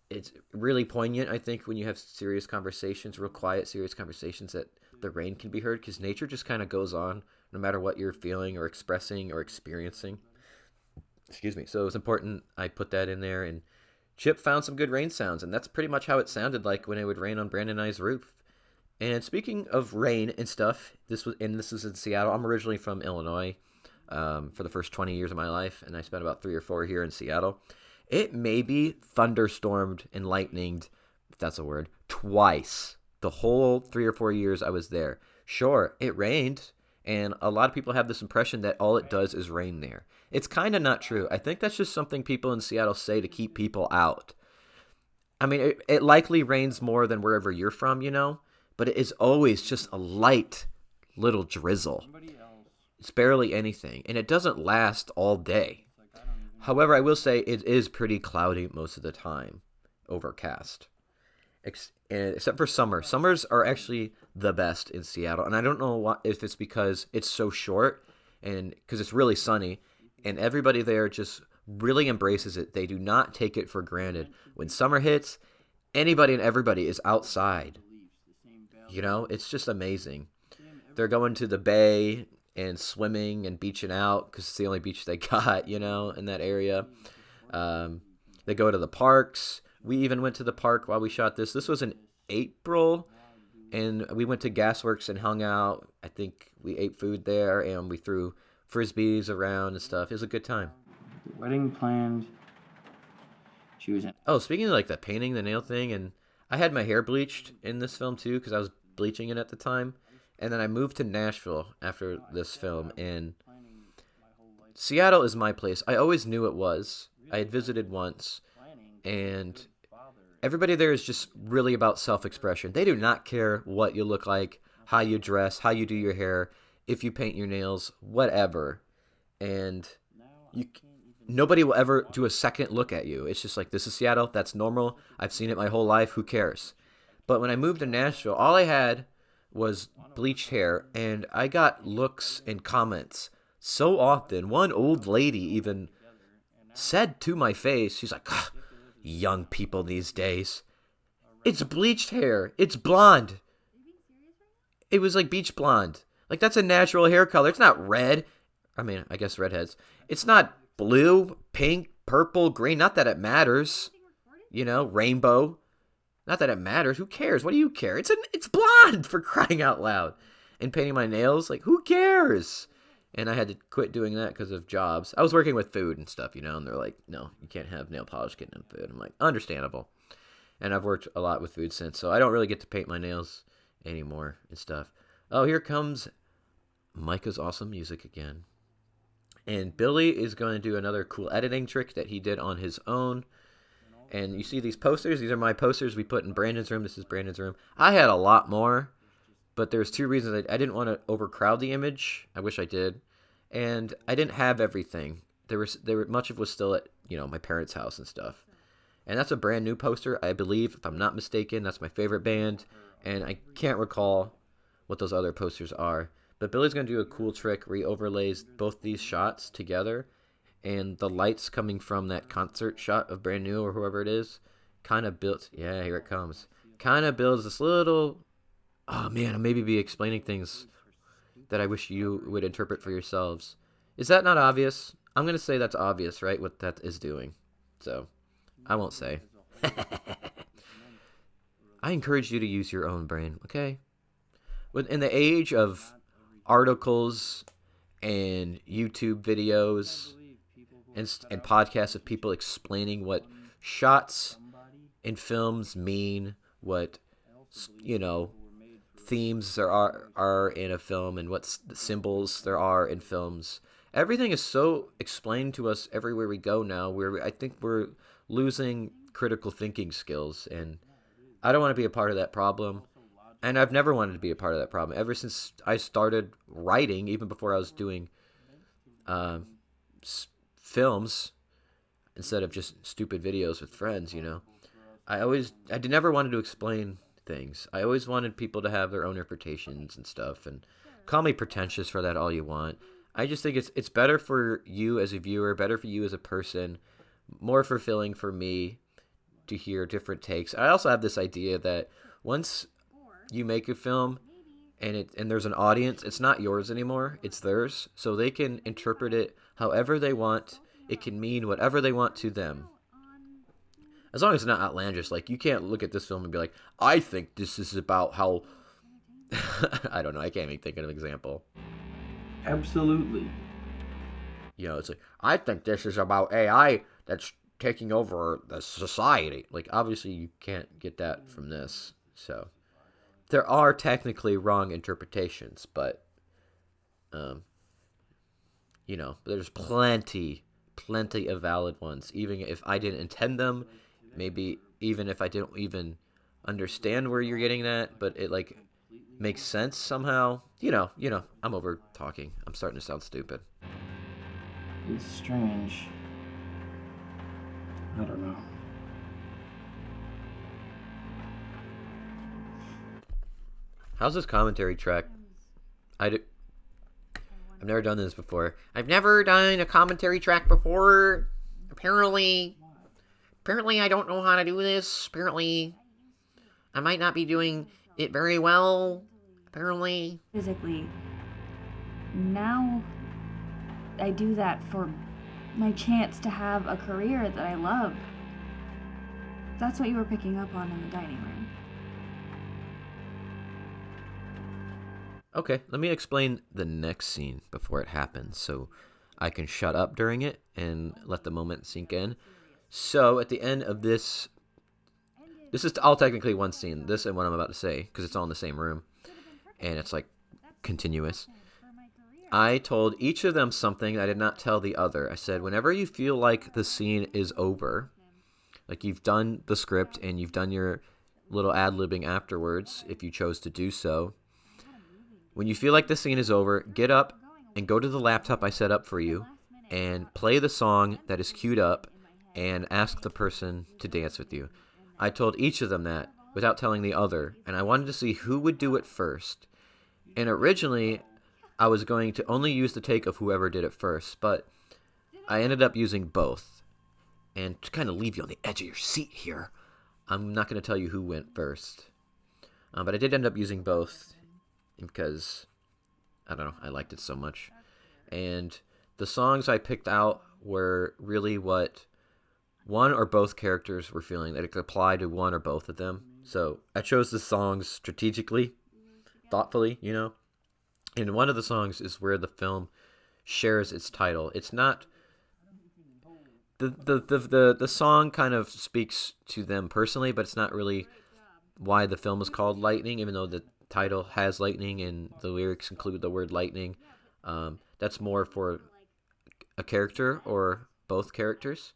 it's really poignant, I think, when you have serious conversations, real quiet, serious conversations, that the rain can be heard, because nature just kind of goes on no matter what you're feeling or expressing or experiencing. Excuse me. So it was important I put that in there, and Chip found some good rain sounds, and that's pretty much how it sounded like when it would rain on Brandon and I's roof. And speaking of rain and stuff, this was in Seattle. I'm originally from Illinois for the first 20 years of my life, and I spent about 3 or 4 here in Seattle. It maybe thunderstormed and lightninged, if that's a word, twice the whole 3 or 4 years I was there. Sure, it rained, and a lot of people have this impression that all it does is rain there. It's kind of not true. I think that's just something people in Seattle say to keep people out. I mean, it likely rains more than wherever you're from, you know, but it is always just a light little drizzle. It's barely anything, and it doesn't last all day. However, I will say it is pretty cloudy most of the time, overcast, except for summer. Summers are actually the best in Seattle, and I don't know if it's because it's so short and because it's really sunny, and everybody there just really embraces it. They do not take it for granted. When summer hits, anybody and everybody is outside. You know, it's just amazing. They're going to the bay and swimming and beaching out because it's the only beach they got, you know, in that area. They go to the parks. We even went to the park while we shot this. This was in April, and we went to Gasworks and hung out. I think we ate food there, and we threw frisbees around and stuff. It was a good time. Wedding planned. She was in. Oh, speaking of like the painting, the nail thing, and I had my hair bleached in this film too because I was bleaching it at the time. And then I moved to Nashville after this film, and Seattle is my place. I always knew it was. I had visited once, and everybody there is just really about self-expression. They do not care what you look like, how you dress, how you do your hair, if you paint your nails, whatever. And nobody will ever do a second look at you. It's just like, this is Seattle. That's normal. I've seen it my whole life. Who cares? But when I moved to Nashville, all I had was bleached hair, and I got looks and comments so often. One old lady even said to my face, she's like, young people these days, it's bleached hair, it's blonde. It was like beach blonde. Like, that's a natural hair color. It's not red. I mean, I guess redheads. It's not blue, pink, purple, green. Not that it matters. You know, rainbow. Not that it matters. Who cares? What do you care? It's blonde, for crying out loud. And painting my nails, like, who cares? And I had to quit doing that because of jobs. I was working with food and stuff, you know, and they're like, no, you can't have nail polish getting in food. I'm like, understandable. And I've worked a lot with food since, so I don't really get to paint my nails anymore and stuff. Oh, here comes Micah's awesome music again. And Billy is going to do another cool editing trick that he did on his own. And you see these posters. These are my posters we put in Brandon's room. This is Brandon's room. I had a lot more, but there's two reasons. I didn't want to overcrowd the image. I wish I did. And I didn't have everything. Much of it was still at, my parents' house and stuff. And that's a brand new poster, I believe, if I'm not mistaken. That's my favorite band. And I can't recall what those other posters are. But Billy's going to do a cool trick where he overlays both these shots together. And the lights coming from that concert shot of Brand New or whoever it is kind of builds. Yeah, here it comes. Kind of builds this little. Oh, man, I maybe be explaining things that I wish you would interpret for yourselves. Is that not obvious? I'm going to say that's obvious, right? What that is doing. So, I won't say. I encourage you to use your own brain, okay? In the age of articles and YouTube videos and podcasts of people explaining what shots in films mean, what, themes there are in a film, and what symbols there are in films. Everything is so explained to us everywhere we go now, where I think we're losing critical thinking skills, and I don't want to be a part of that problem. And I've never wanted to be a part of that problem. Ever since I started writing, even before I was doing films instead of just stupid videos with friends, I never wanted to explain things. I always wanted people to have their own interpretations and stuff. And call me pretentious for that all you want. I just think it's better for you as a viewer, better for you as a person, more fulfilling for me to hear different takes. I also have this idea that once you make a film and there's an audience, it's not yours anymore, it's theirs. So they can interpret it however they want. It can mean whatever they want to them. As long as it's not outlandish. Like, you can't look at this film and be like, I think this is about how... I don't know, I can't even think of an example. Absolutely. It's like, I think this is about AI that's taking over the society. Like, obviously you can't get that from this. So there are technically wrong interpretations, but there's plenty of valid ones, even if I didn't intend them, maybe even if I didn't even understand where you're getting that, but it like makes sense somehow. I'm over talking. I'm starting to sound stupid. It's strange. I don't know. How's this commentary track? I've never done this before. I've never done a commentary track before. Apparently I don't know how to do this. Apparently I might not be doing it very well. Apparently. Physically. Now I do that for my chance to have a career that I love. That's what you were picking up on in the dining room. Okay, let me explain the next scene before it happens so I can shut up during it and let the moment sink in. So at the end of this is all technically one scene, this and what I'm about to say, because it's all in the same room and it's like continuous. I told each of them something I did not tell the other. I said, whenever you feel like the scene is over, like you've done the script and you've done your little ad-libbing afterwards, if you chose to do so, when you feel like the scene is over, get up and go to the laptop I set up for you and play the song that is queued up and ask the person to dance with you. I told each of them that without telling the other, and I wanted to see who would do it first. And originally, I was going to only use the take of whoever did it first, but I ended up using both. And to kind of leave you on the edge of your seat here, I'm not going to tell you who went first. But I did end up using both because, I don't know, I liked it so much. And the songs I picked out were really what one or both characters were feeling, that it could apply to one or both of them. So I chose the songs strategically, thoughtfully, And one of the songs is where the film shares its title. It's not the song kind of speaks to them personally, but it's not really why the film is called Lightning, even though the title has lightning and the lyrics include the word lightning. That's more for a character or both characters.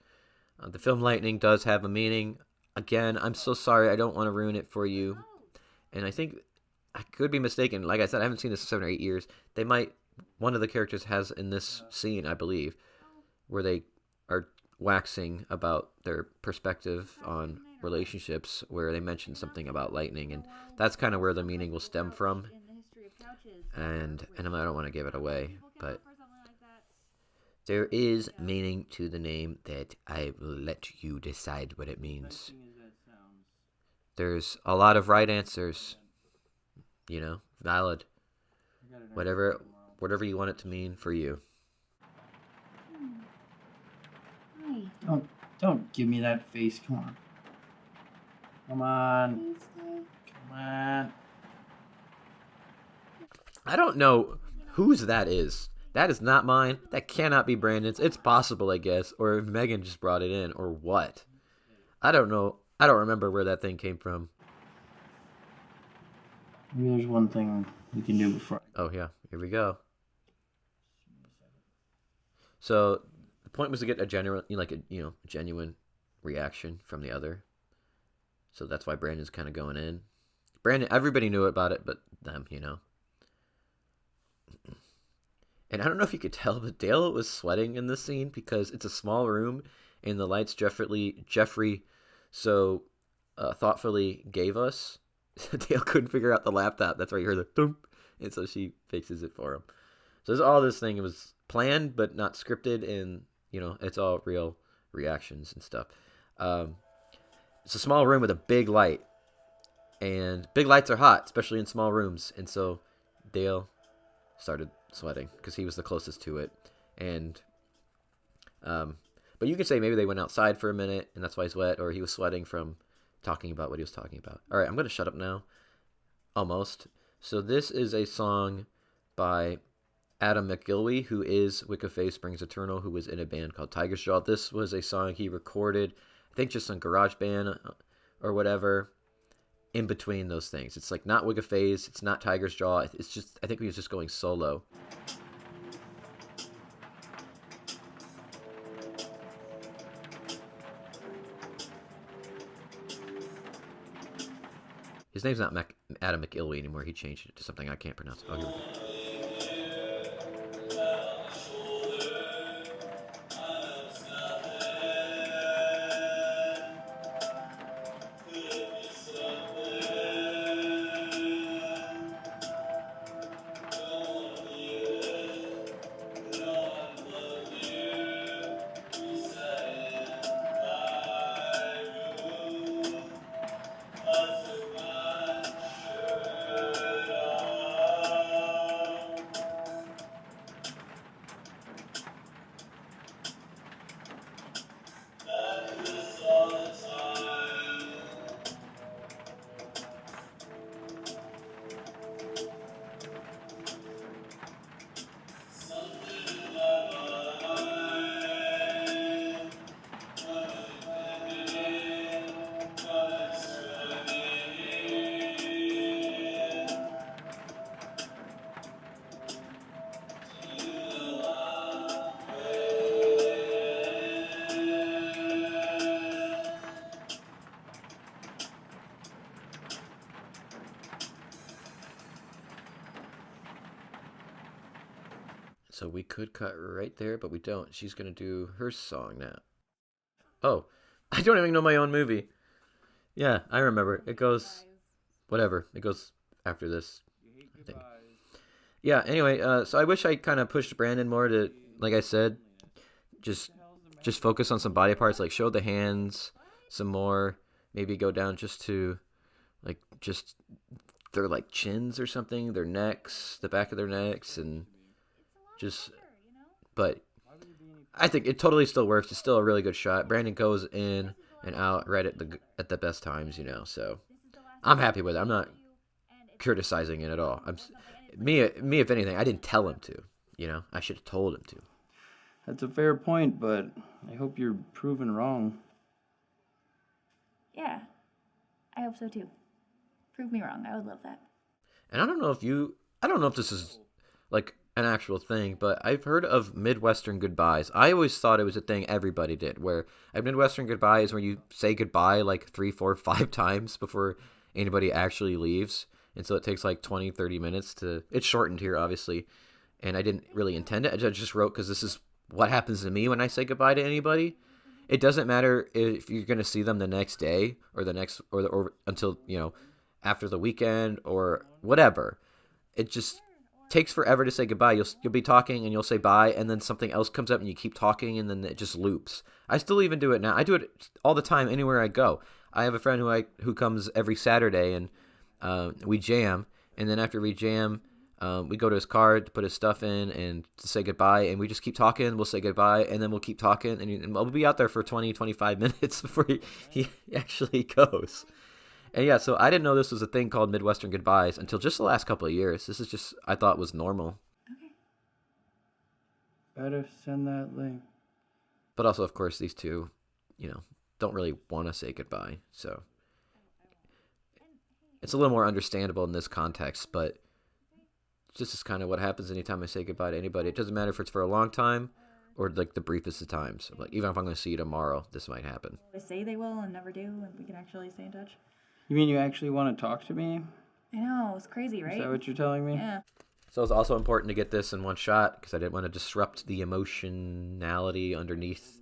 The film Lightning does have a meaning. Again, I'm so sorry. I don't want to ruin it for you. And I think I could be mistaken. Like I said, I haven't seen this in 7 or 8 years. One of the characters has in this scene, I believe, where they are waxing about their perspective on relationships, where they mention something about lightning, and that's kind of where the meaning will stem from. And I don't want to give it away, but there is meaning to the name that I will let you decide what it means. There's a lot of right answers, valid. Whatever you want it to mean for you. Don't give me that face. Come on. Come on. I don't know whose that is. That is not mine. That cannot be Brandon's. It's possible, I guess, or if Megan just brought it in, or what. I don't know. I don't remember where that thing came from. Maybe there's one thing we can do before. Oh, yeah. Here we go. So the point was to get a genuine reaction from the other. So that's why Brandon's kind of going in. Everybody knew about it, but them, And I don't know if you could tell, but Dale was sweating in this scene because it's a small room and the lights Jeffrey so thoughtfully gave us. Dale couldn't figure out the laptop. That's why you heard the thump, and so she fixes it for him. So there's all this thing. It was planned but not scripted, and it's all real reactions and stuff. It's a small room with a big light, and big lights are hot, especially in small rooms. And so Dale started sweating because he was the closest to it, and but you could say maybe they went outside for a minute, and that's why he's wet, or he was sweating from talking about what he was talking about. All right, I'm going to shut up now. Almost. So this is a song by Adam McGilvey, who is Wicca Springs Eternal, who was in a band called Tiger's Jaw. This was a song he recorded, I think just on GarageBand or whatever, in between those things. It's like not Wicca Phase, it's not Tiger's Jaw. It's just, I think he was just going solo. His name's not Adam McIlwee anymore. He changed it to something I can't pronounce. Oh, here we go. So we could cut right there, but we don't. She's going to do her song now. Oh, I don't even know my own movie. Yeah, I remember. It goes, whatever. It goes after this, I think. Yeah, anyway, so I wish I kind of pushed Brandon more to, like I said, just focus on some body parts, like show the hands some more. Maybe go down just to, like, just their, like, chins or something, their necks, the back of their necks, and just, but I think it totally still works. It's still a really good shot. Brandon goes in and out right at the best times, so I'm happy with it. I'm not criticizing it at all. Me if anything, I didn't tell him to, I should have told him to. That's a fair point, but I hope you're proven wrong. Yeah, I hope so too. Prove me wrong. I would love that. And I don't know if this is like an actual thing, but I've heard of Midwestern goodbyes. I always thought it was a thing everybody did, where a Midwestern goodbye is where you say goodbye like 3, 4, 5 times before anybody actually leaves. And so it takes like 20, 30 minutes to... It's shortened here, obviously. And I didn't really intend it. I just wrote because this is what happens to me when I say goodbye to anybody. It doesn't matter if you're going to see them the next day or the next... or until, after the weekend or whatever. It just takes forever to say goodbye. You'll be talking and you'll say bye, and then something else comes up and you keep talking, and then it just loops. I still even do it now. I do it all the time anywhere I go. I have a friend who comes every Saturday, and we jam, and then after we jam, we go to his car to put his stuff in and to say goodbye, and we just keep talking. We'll say goodbye, and then we'll keep talking, and we'll be out there for 20, 25 minutes before he actually goes. And yeah, so I didn't know this was a thing called Midwestern goodbyes until just the last couple of years. This is just, I thought was normal. Okay. Better send that link. But also, of course, these two, don't really want to say goodbye. So it's a little more understandable in this context, but this is kind of what happens anytime I say goodbye to anybody. It doesn't matter if it's for a long time or like the briefest of times. Like, even if I'm going to see you tomorrow, this might happen. They say they will and never do, and we can actually stay in touch. You mean you actually want to talk to me? I know, it's crazy, right? Is that what you're telling me? Yeah. So it's also important to get this in one shot because I didn't want to disrupt the emotionality underneath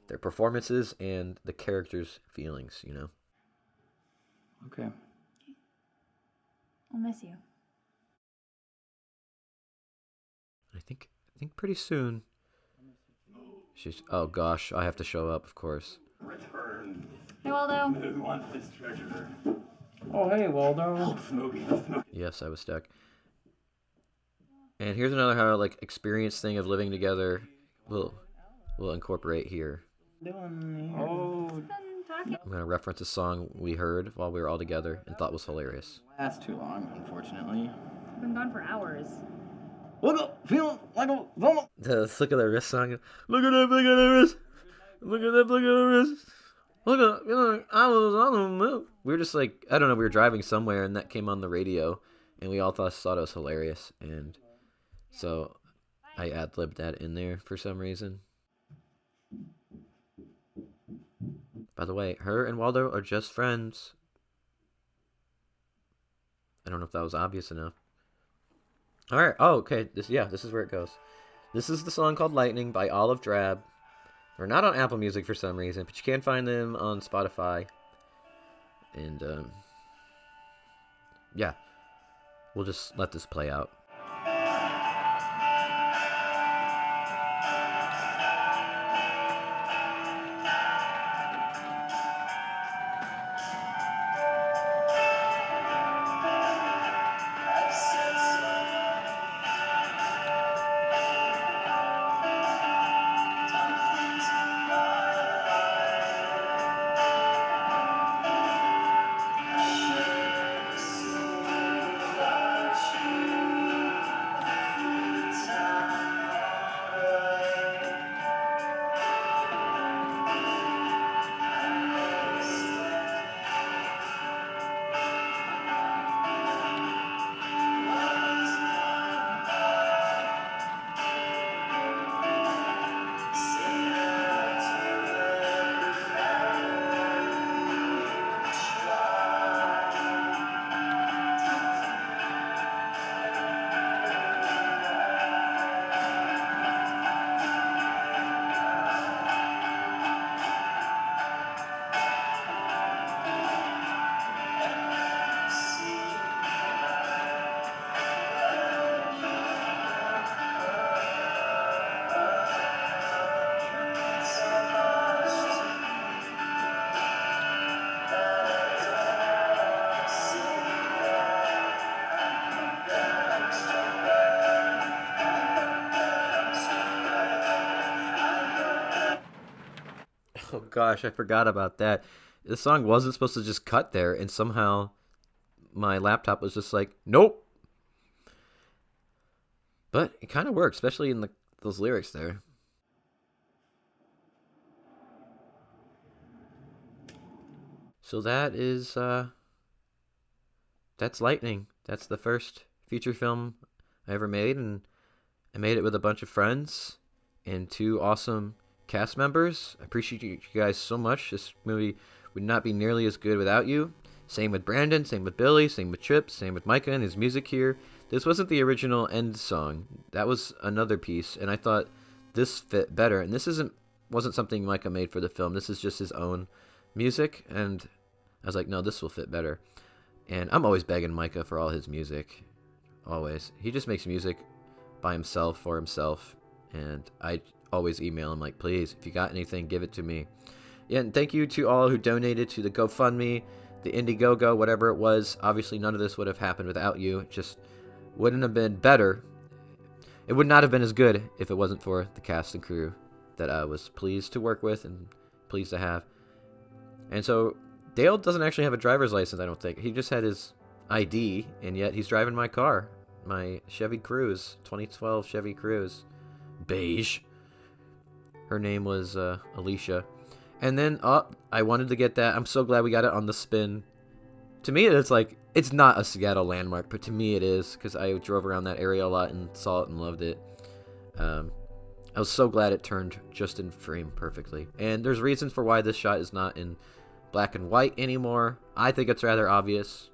their performances and the characters' feelings, Okay. I'll miss you. I think pretty soon. Oh gosh, I have to show up, of course. Return. Hey, Waldo. Who wants this treasure? Oh, hey, Waldo. Oh, Smokey. Yes, I was stuck. And here's another how experience thing of living together. We'll incorporate here. Oh, I'm gonna reference a song we heard while we were all together and thought was hilarious. last too long, unfortunately. I've been gone for hours. Look up, feeling like a woman. The Flick of the Wrist song. Look at that flick of the wrist. Look at that flick of the wrist. Look at, I was on the move. We were just like, I don't know, we were driving somewhere and that came on the radio and we all thought it was hilarious. And so I ad-libbed that in there for some reason. By the way, her and Waldo are just friends. I don't know if that was obvious enough. Alright, oh, okay, this is where it goes. This is the song called Lightning by Olive Drab. They're not on Apple Music for some reason, but you can find them on Spotify. And, yeah. We'll just let this play out. Oh gosh, I forgot about that. The song wasn't supposed to just cut there, and somehow my laptop was just like, nope. But it kind of worked, especially in those lyrics there. So that is, that's Lightning. That's the first feature film I ever made, and I made it with a bunch of friends and 2 awesome cast members. I appreciate you guys so much. This movie would not be nearly as good without you. Same with Brandon, same with Billy, same with Chip, same with Micah and his music here. This wasn't the original end song. That was another piece, and I thought this fit better. And this wasn't something Micah made for the film. This is just his own music, and I was like, no, this will fit better. And I'm always begging Micah for all his music. Always. He just makes music by himself, for himself, and I always email him like, please, if you got anything, give it to me. Yeah, and thank you to all who donated to the GoFundMe, the Indiegogo, whatever it was. Obviously, none of this would have happened without you. It just wouldn't have been better. It would not have been as good if it wasn't for the cast and crew that I was pleased to work with and pleased to have. And so Dale doesn't actually have a driver's license, I don't think. He just had his ID, and yet he's driving my car, my Chevy Cruze, 2012 Chevy Cruze, beige. Her name was Alicia. And then I wanted to get that. I'm so glad we got it on the spin. To me, it's like, it's not a Seattle landmark, but to me it is, because I drove around that area a lot and saw it and loved it. I was so glad it turned just in frame perfectly. And there's reasons for why this shot is not in black and white anymore. I think it's rather obvious,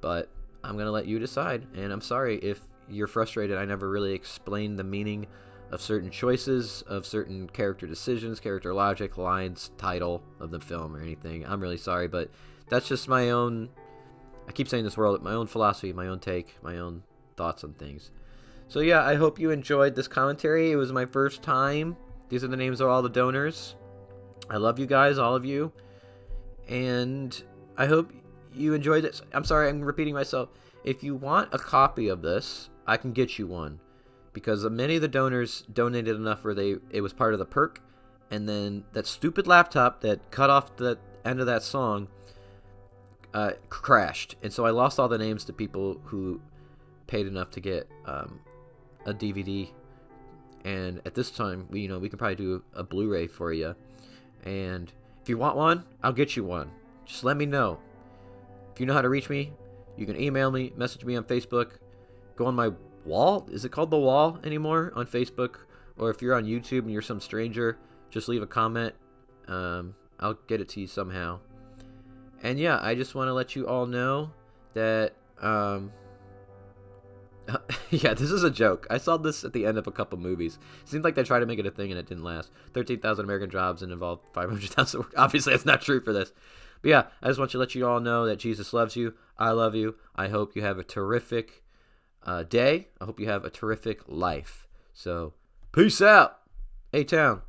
but I'm going to let you decide. And I'm sorry if you're frustrated. I never really explained the meaning of certain choices, of certain character decisions, character logic, lines, title of the film, or anything. I'm really sorry, but that's just my own, I keep saying this word, my own philosophy, my own take, my own thoughts on things. So yeah, I hope you enjoyed this commentary. It was my first time. These are the names of all the donors. I love you guys, all of you. And I hope you enjoyed this. I'm sorry, I'm repeating myself. If you want a copy of this, I can get you one. Because many of the donors donated enough where it was part of the perk. And then that stupid laptop that cut off the end of that song crashed. And so I lost all the names to people who paid enough to get a DVD. And at this time, we can probably do a Blu-ray for you. And if you want one, I'll get you one. Just let me know. If you know how to reach me, you can email me, message me on Facebook, go on my wall. Is it called The Wall anymore on Facebook? Or if you're on YouTube and you're some stranger, just leave a comment. I'll get it to you somehow. And yeah, I just want to let you all know that yeah, this is a joke. I saw this at the end of a couple movies. It seemed like they tried to make it a thing and it didn't last. 13,000 American jobs and involved 500,000 work. Obviously, that's not true for this. But yeah, I just want to let you all know that Jesus loves you. I love you. I hope you have a terrific day. I hope you have a terrific life. So, peace out. A-Town.